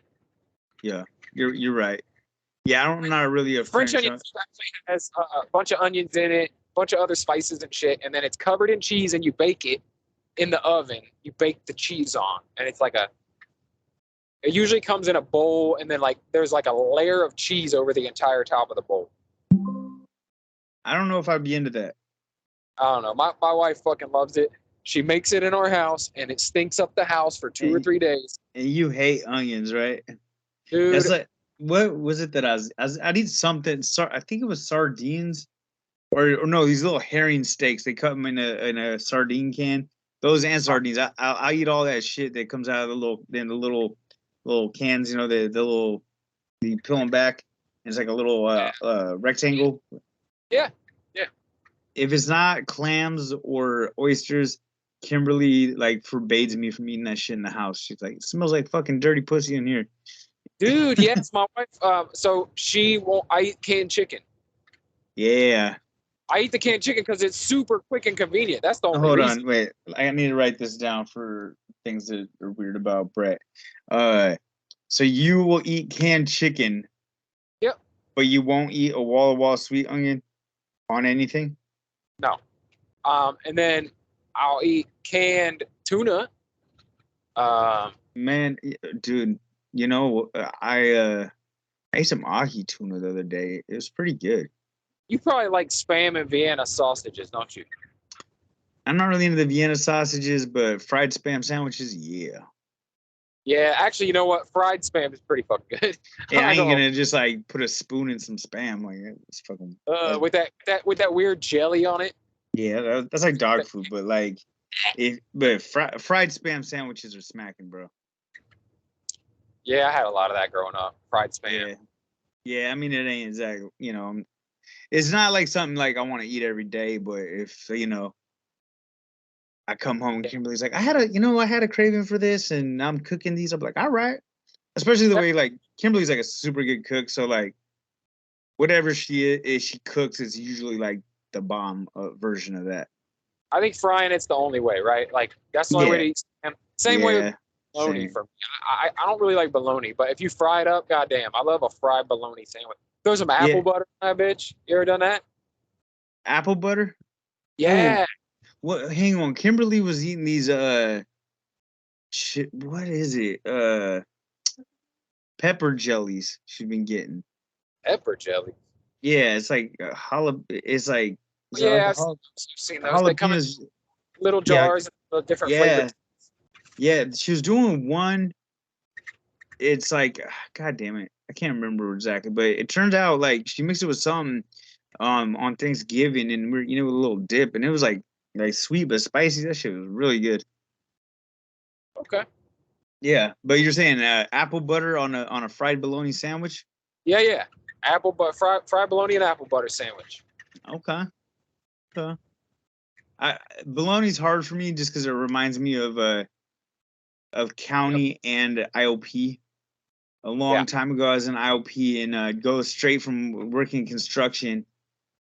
Yeah, you're right. Yeah, I'm not really a French onion actually has a bunch of onions in it, a bunch of other spices and shit, and then it's covered in cheese, and you bake it in the oven. You bake the cheese on, and it's like it usually comes in a bowl, and then like there's like a layer of cheese over the entire top of the bowl. I don't know if I'd be into that. I don't know. My wife fucking loves it. She makes it in our house, and it stinks up the house for 2 or 3 days. And you hate onions, right? Dude. That's like, what was it that I need something? I think it was sardines, or no, these little herring steaks. They cut them in a sardine can. Those and sardines. I eat all that shit that comes out of the little cans. You know, you peel them back. It's like a little rectangle. Yeah. If it's not clams or oysters, Kimberly like forbids me from eating that shit in the house. She's like, it smells like fucking dirty pussy in here. Dude, yes, my wife. So she won't. I eat canned chicken. Yeah. I eat the canned chicken because it's super quick and convenient. That's the only reason. Hold on, wait. I need to write this down for things that are weird about Brett. So you will eat canned chicken. Yep. But you won't eat a Walla Walla sweet onion on anything? No. And then I'll eat canned tuna. Man, dude, You know, I ate some ahi tuna the other day. It was pretty good. You probably like Spam and Vienna sausages, don't you? I'm not really into the Vienna sausages, but fried spam sandwiches, yeah. Yeah, actually, you know what? Fried Spam is pretty fucking good. Yeah, I I ain't go gonna just like put a spoon in some spam. Like it's fucking. with that weird jelly on it. Yeah, that's like dog food, but like, fried spam sandwiches are smacking, bro. Yeah, I had a lot of that growing up. Fried Spam. Yeah, yeah. I mean, it ain't exactly, it's not like something like I want to eat every day, but if I come home and Kimberly's like, I had a craving for this, and I'm cooking these. I'm like, all right. Especially the way like Kimberly's like a super good cook, so like whatever she cooks is usually like the bomb version of that. I think frying it's the only way, right? Like that's the only way to Yeah, eat Spam. Same way with yeah, bologna same. for me. I don't really like bologna, but if you fry it up, goddamn, I love a fried bologna sandwich. Throw some Yeah, apple butter on that bitch. You ever done that? apple butter. Oh, Yeah. what? Hang on. Kimberly was eating these. Shit. What is it? Pepper jellies. She's been getting. Pepper jelly. Yeah, it's like It's like is it like Yeah, a I've seen those. They come in jalapenos? little Yeah, jars of different yeah, flavors. yeah. She was doing one. It's like, God damn it, I can't remember exactly, but it turns out like she mixed it with something on Thanksgiving, and we're with a little dip, and it was like sweet but spicy. That shit was really good. Okay. Yeah, but you're saying apple butter on a fried bologna sandwich? Yeah, yeah. Apple but fried bologna and apple butter sandwich. Okay. Okay. Bologna's hard for me just because it reminds me of Yep. county and IOP. A Yeah. long time ago, I was in IOP and go straight from working construction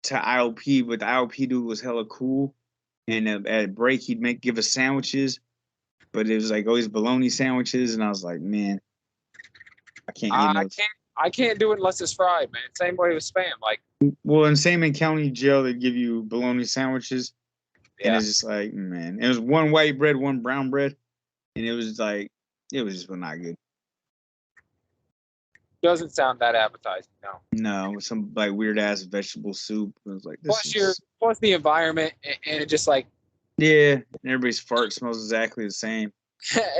to IOP, but the IOP dude was hella cool. And at a break, give us sandwiches, but it was like always bologna sandwiches, and I was like, man, I can't eat I no. can't I can't do it unless it's fried, man. Same way with Spam. Like, Well, and same in county jail, they give you bologna sandwiches, and yeah. it's just like, man, it was one white bread, one brown bread, and it was like, it was just not good. Doesn't sound that appetizing, no. No, with some like weird ass vegetable soup. It was like this is Plus the environment and it just like yeah, and everybody's fart smells exactly the same.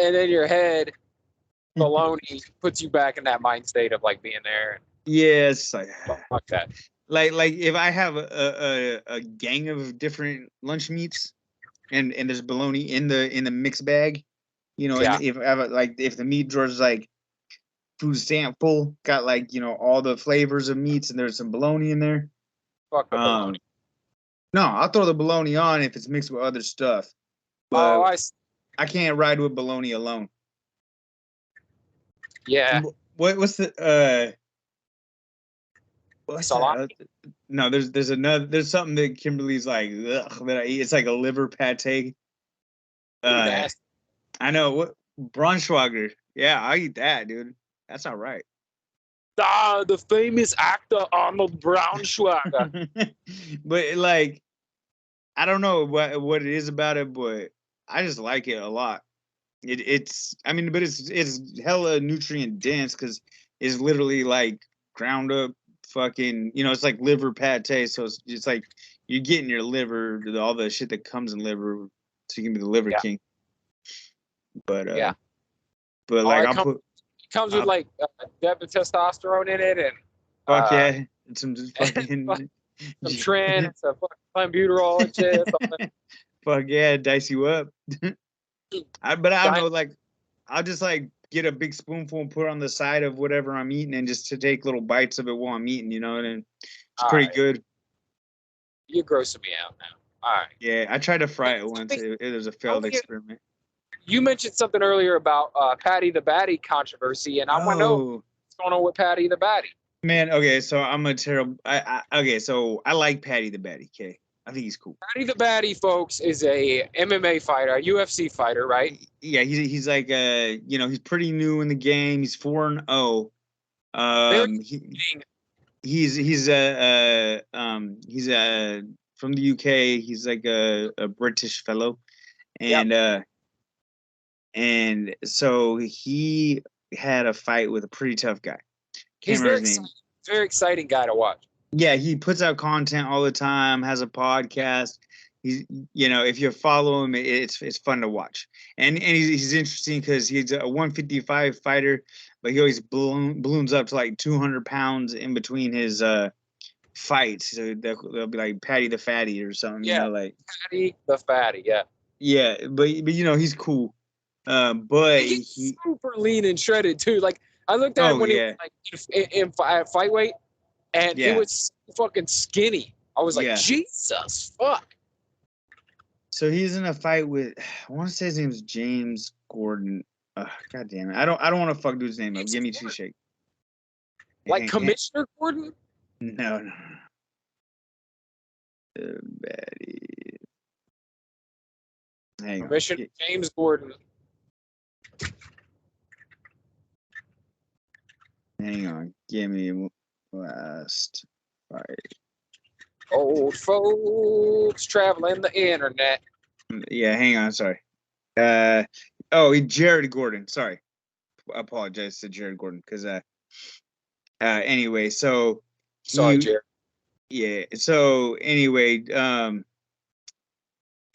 and in your head, baloney puts you back in that mind state of like being there. Yeah, it's like Fuck that. like if I have a gang of different lunch meats and there's bologna in the mixed bag, and Yeah. if I have if the meat drawer is like food stamp full, got like all the flavors of meats, and there's some bologna in there. Fuck the baloney. No, I'll throw the bologna on if it's mixed with other stuff, Oh, but I can't ride with bologna alone. yeah. What's the what's Salami. that? No, there's something that Kimberly's like that I eat. It's like a liver pate. Ooh, Uh, nasty. I know what Braunschweiger. Yeah, I eat that, dude. That's all right. Ah, the famous actor Arnold Braunschweiger. But like, I don't know what it is about it, but I just like it a lot. It's I mean, but it's hella nutrient dense because it's literally like ground up fucking it's like liver pate, so it's like you're getting your liver, all the shit that comes in liver, so you can be the liver Yeah. king. But Yeah. but Oh, like it comes with I'll like depth of testosterone in it and fuck yeah, and some fucking some tren, some clenbuterol and shit. fuck yeah, dice you up. But I don't Something. know, like I'll just like get a big spoonful and put it on the side of whatever I'm eating, and just to take little bites of it while I'm eating, and it's All pretty right. good. You're grossing me out now. All right. Yeah, I tried to fry it once. It was a failed Tell me, experiment. you mentioned something earlier about Patty the Batty controversy, and I want to know Oh what's going on with Patty the Batty. man, okay, so I'm a terrible. Okay, so I like Patty the Batty. Okay, I think he's cool. Patty the Batty, folks, is a MMA fighter, a UFC fighter, right? Yeah, he's like he's pretty new in the game. He's 4-0. Very He's from the UK. He's like a British fellow, yep. and so had a fight with a pretty tough guy. He's very exciting guy to watch. Yeah, he puts out content all the time, has a podcast. He's, if you follow him, it's fun to watch. And he's interesting because he's a 155 fighter, but he always balloons up to like 200 pounds in between his fights. So they'll be like Patty the Fatty or something. Yeah, like Patty the Fatty. Yeah. Yeah, but he's cool. But he's super lean and shredded too. Like I looked at him when he was like in fight weight, and he was fucking skinny. I was like, Jesus fuck. So he's in a fight with, I want to say his name is James Gordon. God damn it! I don't want to fuck dude's name up. Give me two shakes. Like Commissioner Gordon? No. Betty. Hang on. Commissioner James Gordon. Hang on. Give me last fight. Old folks traveling the internet. Yeah, hang on. Sorry. Jared Gordon. Sorry. I apologize to Jared Gordon because anyway, so sorry, Jared. Yeah. So anyway,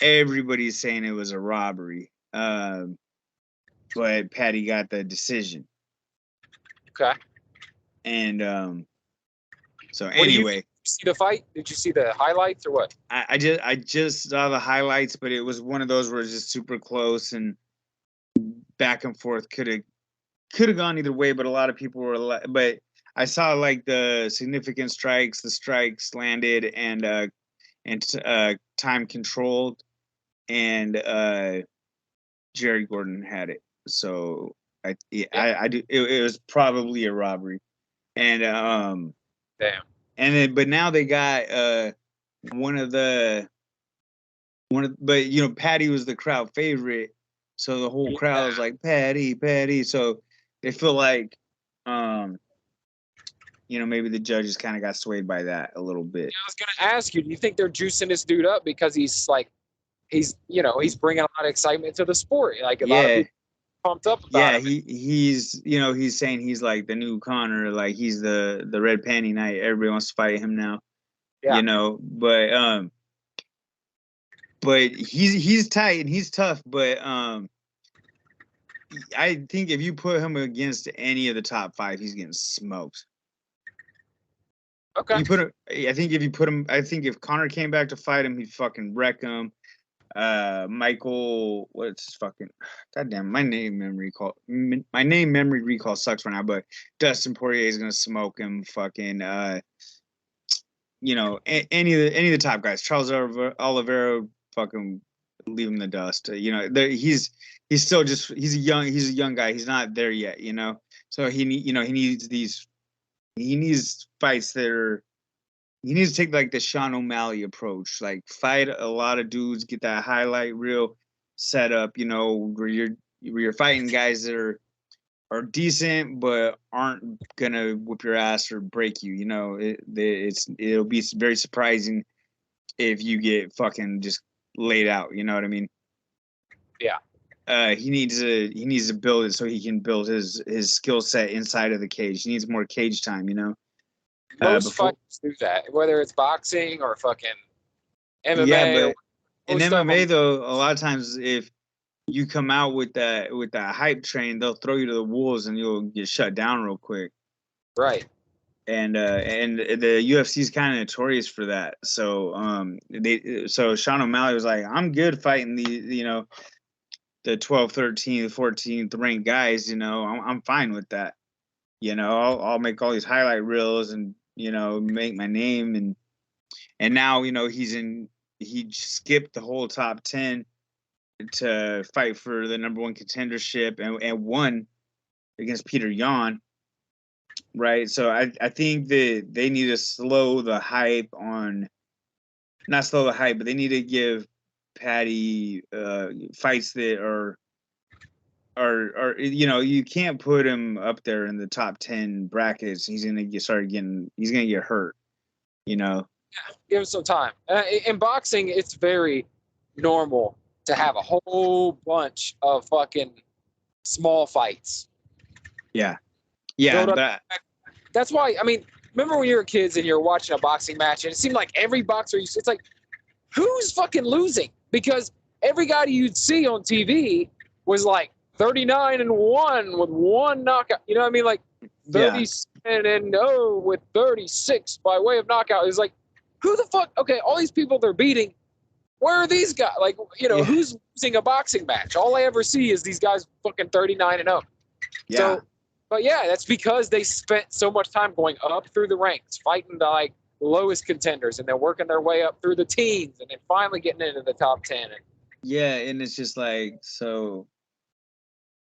everybody's saying it was a robbery. But Patty got the decision. Okay. And so anyway, did you see the fight? Did you see the highlights or what? I just saw the highlights, but it was one of those where it's just super close and back and forth. Could have gone either way, but a lot of people were. But I saw like the significant strikes. The strikes landed and time controlled, and Jerry Gordon had it. So I do. It was probably a robbery, and damn. And then, but now they got but Patty was the crowd favorite, so the whole crowd was like Patty. So they feel like maybe the judges kind of got swayed by that a little bit. I was gonna ask you, do you think they're juicing this dude up because he's bringing a lot of excitement to the sport? Like a lot of people pumped up about him. He's saying he's like the new Connor, like he's the red panty knight. Everybody wants to fight him now. Yeah. But he's tight and he's tough, but I think if you put him against any of the top 5, he's getting smoked. Okay. I think if Connor came back to fight him, he'd fucking wreck him. Michael, what's fucking goddamn my name memory recall sucks right now, but Dustin Poirier is gonna smoke him. Fucking any of the top guys, Charles Oliveira, fucking leave him in the dust. He's still he's a young guy. He's not there yet. So he needs fights that are. He needs to take like the Sean O'Malley approach, like fight a lot of dudes, get that highlight reel set up, where you're fighting guys that are decent but aren't gonna whip your ass or break you. It'll be very surprising if you get fucking just laid out. You know what I mean? Yeah. He needs to build it so he can build his skill set inside of the cage. He needs more cage time. Most fighters do that, whether it's boxing or fucking MMA. Yeah, but in MMA though, a lot of times if you come out with that hype train, they'll throw you to the wolves and you'll get shut down real quick. Right. And the UFC is kind of notorious for that. So Sean O'Malley was like, I'm good fighting the 12th, 13th, 14th ranked guys. I'm fine with that. I'll make all these highlight reels and make my name and now he skipped the whole top 10 to fight for the number 1 contendership and won against Peter Yan, right? So I think that they need to slow the hype not slow the hype, but they need to give Patty fights that are you can't put him up there in the top 10 brackets. He's gonna get hurt. Yeah, give him some time. In boxing, it's very normal to have a whole bunch of fucking small fights. Yeah. Build up. That, That's why. I mean, remember when you were kids and you were watching a boxing match, and it seemed like every boxer, it's like, who's fucking losing? Because every guy you'd see on TV was like 39-1 with one knockout. You know what I mean? Like 37-0 with 36 by way of knockout. It's like, who the fuck? Okay, all these people they're beating. Where are these guys? Like, who's losing a boxing match? All I ever see is these guys fucking 39-0. Yeah. So, but yeah, that's because they spent so much time going up through the ranks, fighting the like lowest contenders, and then working their way up through the teens, and then finally getting into the top 10. Yeah, and it's just like, so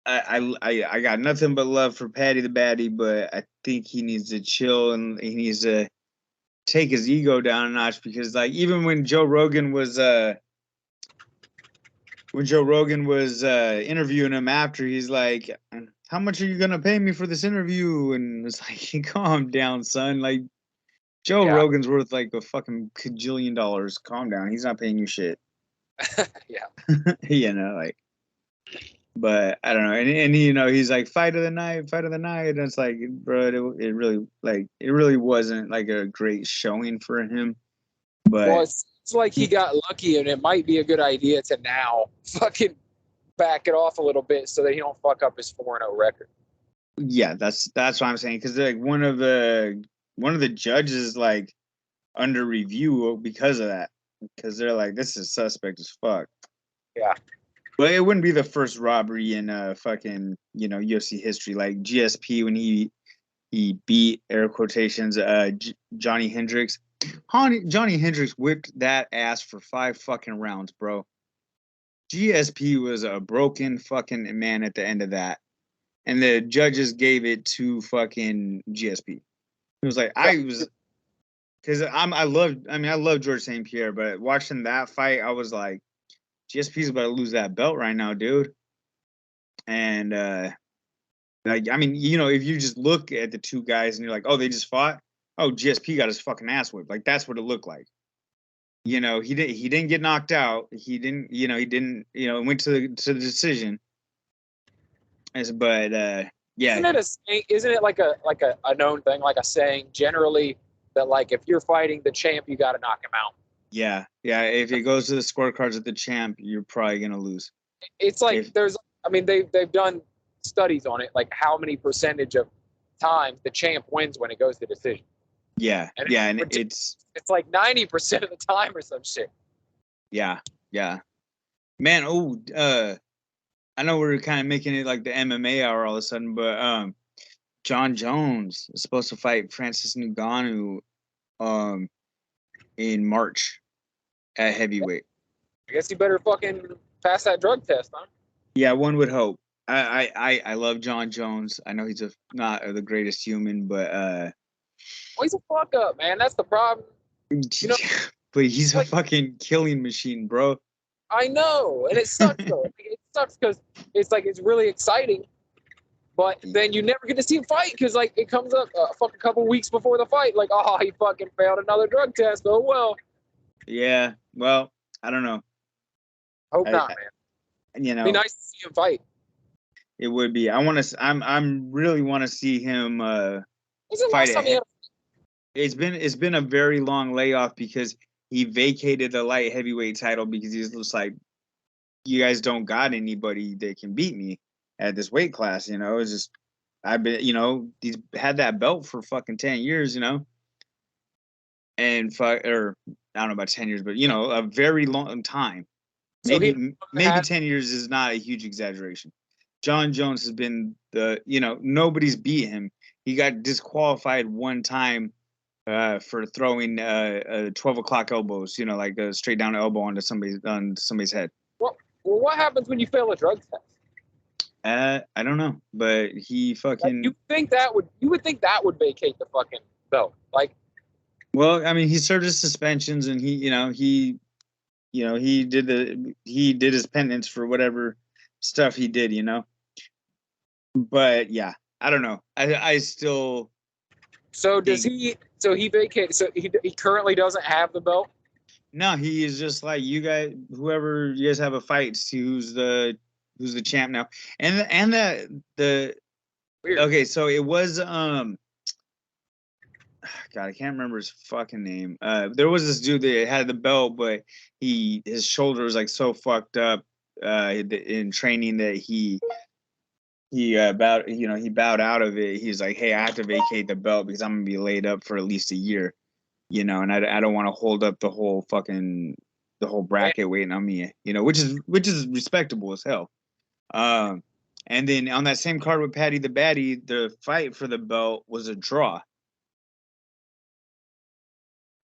I got nothing but love for Patty the Batty, but I think he needs to chill and he needs to take his ego down a notch, because like even when Joe Rogan was interviewing him after, he's like, how much are you gonna pay me for this interview? And it's like, calm down, son. Like, Joe Rogan's worth like a fucking cajillion dollars. Calm down. He's not paying you shit. Yeah. Like, but I don't know. And he's like, fight of the night. And it's like, bro, it really wasn't like a great showing for him. But well, it's like he got lucky, and it might be a good idea to now fucking back it off a little bit so that he don't fuck up his 4-0 record. Yeah, that's what I'm saying, because like one of the judges like under review because of that, because they're like, this is suspect as fuck. Yeah. But it wouldn't be the first robbery in fucking UFC history. Like GSP when he beat, air quotations, Johnny Hendricks. Johnny Hendricks whipped that ass for 5 fucking rounds, bro. GSP was a broken fucking man at the end of that, and the judges gave it to fucking GSP. It was like, because I love George St. Pierre, but watching that fight, I was like, GSP's about to lose that belt right now, dude. And like, I mean, if you just look at the two guys and you're like, oh, they just fought. Oh, GSP got his fucking ass whipped. Like, that's what it looked like. He didn't get knocked out. He didn't went to the decision. But yeah. Isn't it like a known thing, like a saying generally that like if you're fighting the champ, you got to knock him out? Yeah. If it goes to the scorecards at the champ, you're probably gonna lose. It's like they've done studies on it, like how many percentage of times the champ wins when it goes to decision. Yeah, and it's like 90% of the time or some shit. Yeah. Man, I know we're kind of making it like the MMA hour all of a sudden, but John Jones is supposed to fight Francis Ngannou in March at heavyweight. I guess you better fucking pass that drug test, huh? Yeah, one would hope. I love John Jones. I know he's not the greatest human, but well, he's a fuck up, man. That's the problem. But he's a fucking killing machine, bro. I know, and it sucks though. It sucks because it's really exciting, but then you never get to see him fight because like it comes up a fucking couple weeks before the fight, like, oh, he fucking failed another drug test. Oh well. Yeah, well, I don't know. Hope not, man. It'd be nice to see him fight. It would be. I'm really want to see him fight. It's been a very long layoff because he vacated the light heavyweight title because he's just like, you guys don't got anybody that can beat me at this weight class. It's just, I've been, he's had that belt for fucking 10 years, and or I don't know about 10 years, but a very long time. So maybe 10 years is not a huge exaggeration. John Jones has been nobody's beat him. He got disqualified one time for throwing 12 o'clock elbows, like a straight down elbow onto somebody's head. Well, what happens when you fail a drug test? I don't know, but he fucking. You would think that would vacate the fucking belt, like. Well, I mean, he served his suspensions, and he did his penance for whatever stuff he did, But yeah, I don't know. I still. So does he? So he vacated. So he currently doesn't have the belt. No, he is just like you guys. Whoever you guys have a fight, see who's the champ now, and the Weird. Okay, so it was God, I can't remember his fucking name. There was this dude that had the belt, but his shoulder was like so fucked up in training that he bowed out of it. He's like, hey, I have to vacate the belt because I'm gonna be laid up for at least a year, and I don't want to hold up the whole bracket waiting on me, which is respectable as hell. And then on that same card with Patty the Batty, the fight for the belt was a draw.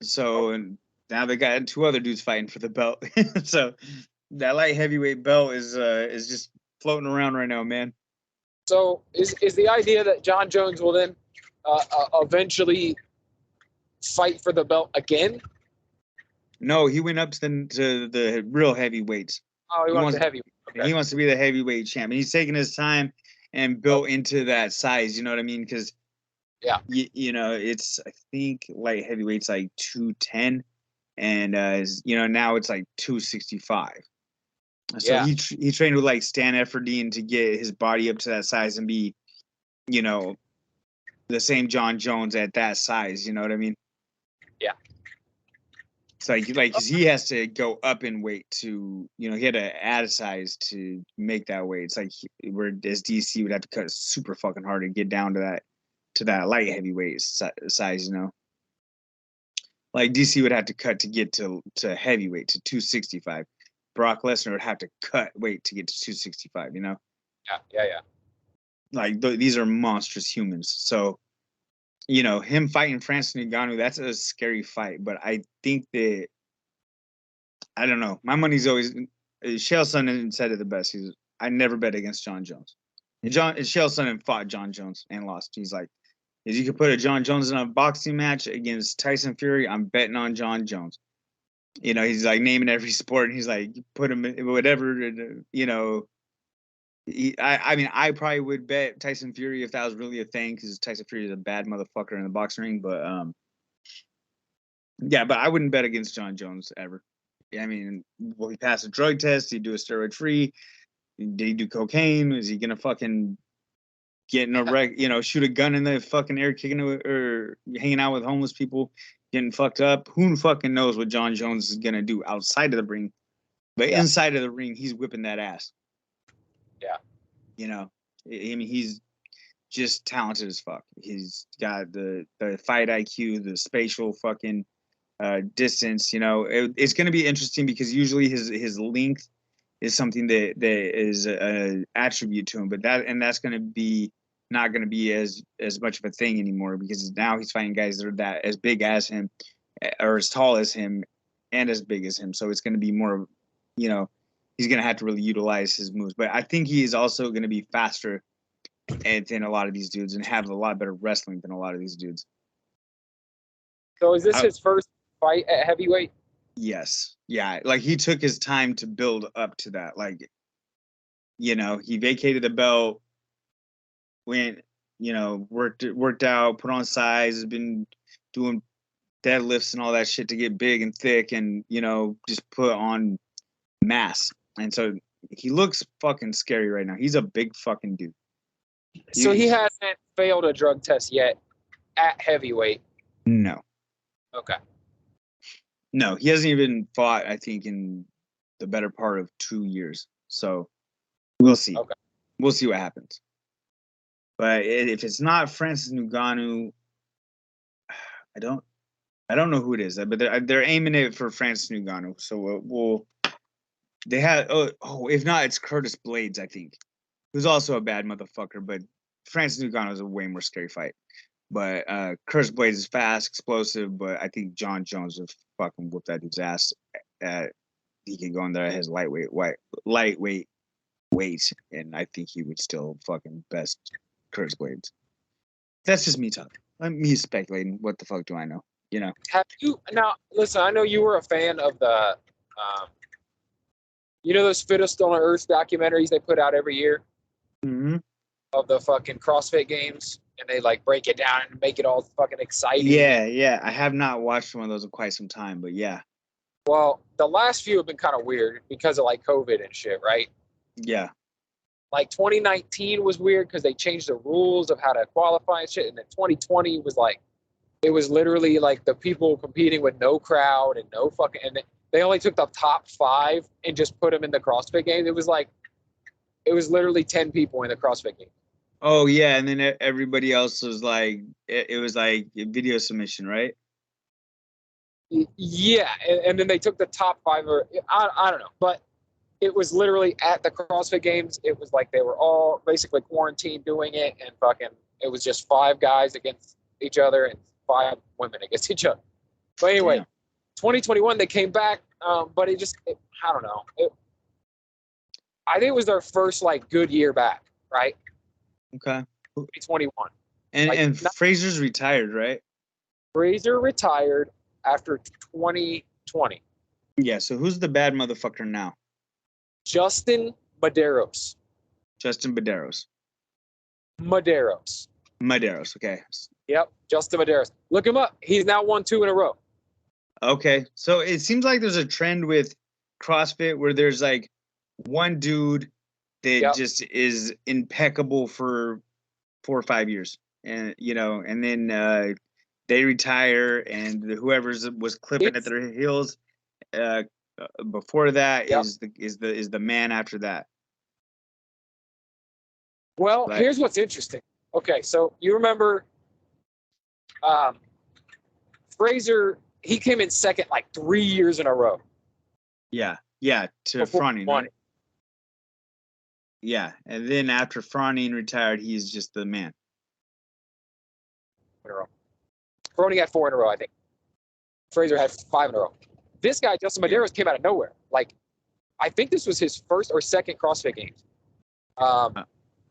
So and now they got two other dudes fighting for the belt. So that light heavyweight belt is just floating around right now, man. So is the idea that John Jones will then eventually fight for the belt again? No, he went up to the real heavyweights. Oh, he wants the heavyweight. Okay. He wants to be the heavyweight champ. And he's taking his time and built into that size. You know what I mean? Because it's I think light heavyweight's like 210, and now it's like 265. So he trained with like Stan Efferdine to get his body up to that size and be, the same John Jones at that size. You know what I mean? Yeah. It's like cause he has to go up in weight to, he had to add a size to make that weight. It's like whereas DC would have to cut super fucking hard to get down to that light heavyweight size. Like DC would have to cut to get to heavyweight to 265. Brock Lesnar would have to cut weight to get to 265. Yeah. Like these are monstrous humans. So, him fighting Francis Ngannou, that's a scary fight. But I think that, I don't know. My money's always, Chael Sonnen said it the best. I never bet against John Jones. And Chael Sonnen fought John Jones and lost. He's like, if you could put a John Jones in a boxing match against Tyson Fury, I'm betting on John Jones. He's like naming every sport, and he's like, put him in whatever, I probably would bet Tyson Fury if that was really a thing, because Tyson Fury is a bad motherfucker in the boxing ring. But but I wouldn't bet against John Jones ever. I mean, will he pass a drug test? Did he do a steroid free? Did he do cocaine? Is he gonna fucking get in a wreck? Shoot a gun in the fucking air, kicking or hanging out with homeless people, getting fucked up? Who fucking knows what John Jones is gonna do outside of the ring? But inside of the ring, he's whipping that ass. Yeah. I mean, he's just talented as fuck. He's got the fight IQ, the spatial fucking distance. It's going to be interesting because usually his length is something that is an attribute to him, but that's going to be not going to be as much of a thing anymore, because now he's fighting guys that are that as big as him, or as tall as him, and as big as him. So it's going to be more, he's going to have to really utilize his moves. But I think he is also going to be faster than a lot of these dudes and have a lot better wrestling than a lot of these dudes. So is this his first fight at heavyweight? Yes. Yeah. Like, he took his time to build up to that. Like, he vacated the belt, went, worked out, put on size, has been doing deadlifts and all that shit to get big and thick, and, just put on mass. And so he looks fucking scary right now. He's a big fucking dude. So he hasn't failed a drug test yet at heavyweight? No. Okay. No, he hasn't even fought, I think, in the better part of 2 years. So we'll see. Okay. We'll see what happens. But if it's not Francis Ngannou, I don't know who it is. But they're aiming it for Francis Ngannou. So they have if not, it's Curtis Blades, I think, who's also a bad motherfucker. But Francis Ngannou is a way more scary fight. But Curtis Blades is fast, explosive. But I think John Jones would fucking whoop that dude's ass. He could go in there at his lightweight weight, and I think he would still fucking best Curtis Blades. That's just me talking. Me speculating. What the fuck do I know? Have you now? Listen, I know you were a fan of the, those Fittest on Earth documentaries they put out every year. Mm-hmm. Of the fucking CrossFit Games, and they like break it down and make it all fucking exciting. Yeah. I have not watched one of those in quite some time, but yeah. Well, the last few have been kind of weird because of like COVID and shit, right? Yeah. Like 2019 was weird because they changed the rules of how to qualify and shit. And then 2020 was like, it was literally like the people competing with no crowd and no fucking, and they only took the top 5 and just put them in the CrossFit Games. It was like, it was literally 10 people in the CrossFit Games. Oh yeah, and then everybody else was like, it was like a video submission, right? Yeah, and then they took the top 5, or I don't know, but it was literally at the CrossFit Games. It was like they were all basically quarantined doing it, and fucking, it was just 5 guys against each other and 5 women against each other. But anyway, 2021 they came back, but I don't know. I think it was their first like good year back, right? Okay. 2021. And like, and Fraser's retired, right? Fraser retired after 2020. Yeah. So who's the bad motherfucker now? Justin Medeiros. Justin Medeiros. Medeiros. Okay. Yep, Justin Medeiros. Look him up. He's now won 2 in a row. Okay. So it seems like there's a trend with CrossFit where there's like one dude that just is impeccable for 4 or 5 years, and and then they retire, and whoever's was clipping at their heels before that is the man after that. Well, here's what's interesting. Okay, so you remember Fraser, he came in second like 3 years in a row. Yeah, to Froning, right? Yeah, and then after Froning retired, he's just the man. Froning had 4 in a row, I think. Fraser had 5 in a row. This guy, Justin Medeiros, came out of nowhere. Like, I think this was his first or second CrossFit Games.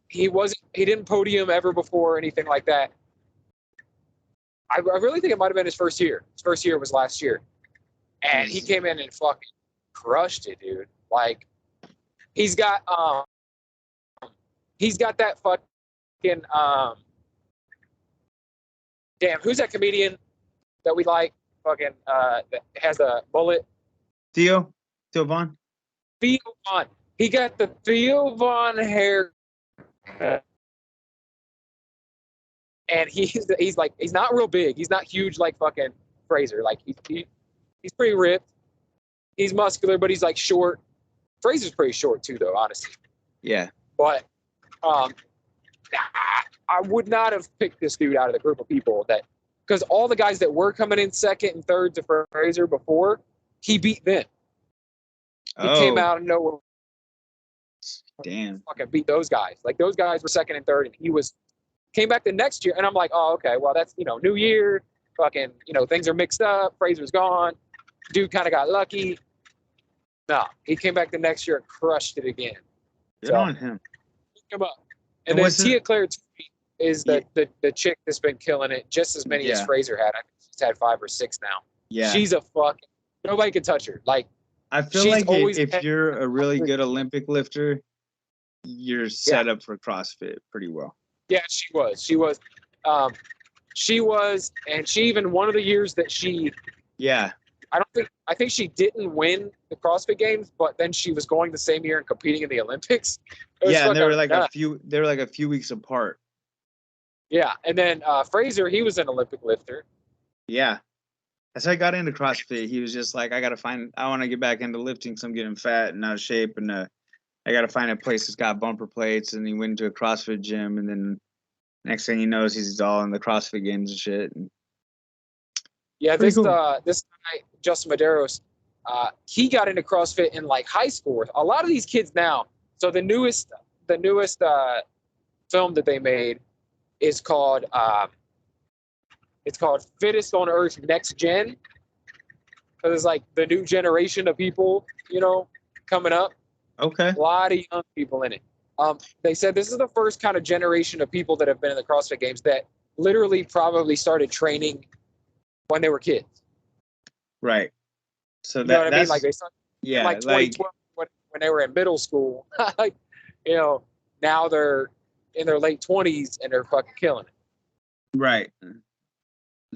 He didn't podium ever before or anything like that. I really think it might have been his first year. His first year was last year. And he came in and fucking crushed it, dude. Like, he's got that fucking damn, who's that comedian that we like? Fucking that has a mullet. Theo Von. Theo Von. He got the Theo Von hair. And he's not real big. He's not huge like fucking Fraser. Like he's pretty ripped. He's muscular, but he's like short. Fraser's pretty short too, though, honestly. Yeah. But I would not have picked this dude out of the group of people because all the guys that were coming in second and third to Fraser before, he beat them. He came out of nowhere. Damn. Fucking beat those guys. Like, those guys were second and third, and he came back the next year, and I'm like, oh, okay, well, that's, new year, fucking, things are mixed up, Fraser's gone, dude kind of got lucky. No, he came back the next year and crushed it again. Good on him. Pick him up. And then Tia Claire is the chick that's been killing it just as many as Fraser had. I think she's had 5 or 6 now. Yeah. She's nobody can touch her. Like, I feel like if you're a really good Olympic lifter, you're set up for CrossFit pretty well. Yeah, she was. And she even one of the years that she. Yeah. I think she didn't win the CrossFit Games, but then she was going the same year and competing in the Olympics. Yeah, and they were like a few weeks apart. Yeah, and then Fraser, he was an Olympic lifter. Yeah. That's how I got into CrossFit. He was just like, I want to get back into lifting because I'm getting fat and out of shape, and I got to find a place that's got bumper plates. And he went into a CrossFit gym, and then next thing he knows, he's all in the CrossFit Games and shit. And yeah, this guy, Justin Medeiros, he got into CrossFit in like high school. A lot of these kids now. So the newest film that they made is called Fittest on Earth Next Gen. So there's like the new generation of people, coming up. Okay. A lot of young people in it. They said this is the first kind of generation of people that have been in the CrossFit Games that literally probably started training when they were kids. Right. So you know what I mean? Like they started like 2012 when they were in middle school. Like, now they're in their late 20s and they're fucking killing it. Right.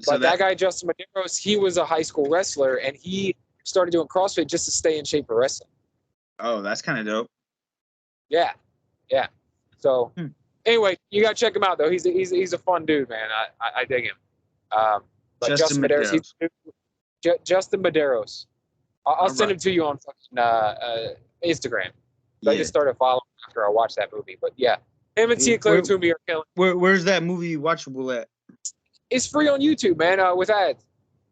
But that guy, Justin Medeiros, he was a high school wrestler, and he started doing CrossFit just to stay in shape for wrestling. Oh, that's kind of dope. Yeah. Yeah. So Hmm. anyway, you gotta check him out though. He's a fun dude, man. I dig him. But Justin Medeiros, Justin Medeiros. I'll send him to you on fucking Instagram. So I just started following after I watched that movie. But yeah, him and Tia Claire Toomey are killing. Where's that movie watchable at? It's free on YouTube, man, with ads.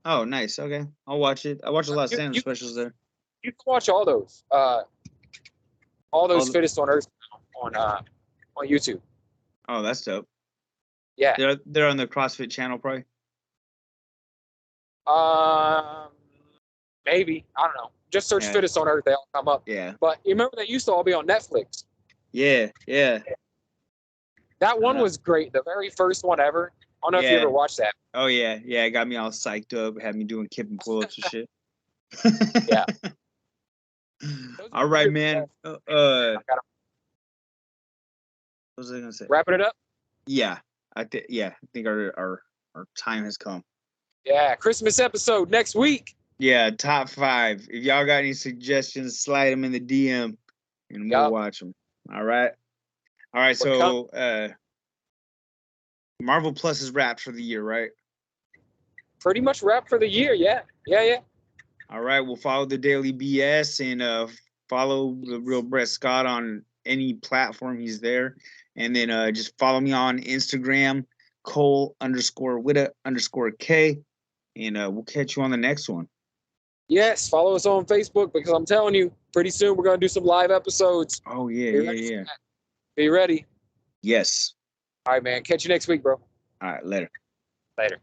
Oh, nice. Okay, I'll watch it. I watch a lot of stand-up specials there. You can watch all those fittest on earth on YouTube. Oh, that's dope. Yeah, they're on the CrossFit channel, probably. Maybe, I don't know. Just search fittest on earth; they all come up. Yeah. But you remember they used to all be on Netflix. Yeah. That one was great. The very first one ever. I don't know if you ever watched that. Oh yeah, it got me all psyched up. Had me doing kip and pull-ups and shit. Yeah. All right, man. What was I gonna say? Wrapping it up. Yeah, I think our time has come. Yeah, Christmas episode next week. Yeah, top 5. If y'all got any suggestions, slide them in the DM, and we'll watch them. All right. So Marvel Plus is wrapped for the year, right? Pretty much wrapped for the year. Yeah. All right, we'll follow the Daily BS and follow the real Brett Scott on any platform he's there. And then just follow me on Instagram, Koll_Witta_K. And we'll catch you on the next one. Yes, follow us on Facebook because I'm telling you, pretty soon we're going to do some live episodes. Oh, yeah. Be ready. Yes. All right, man. Catch you next week, bro. All right, later. Later.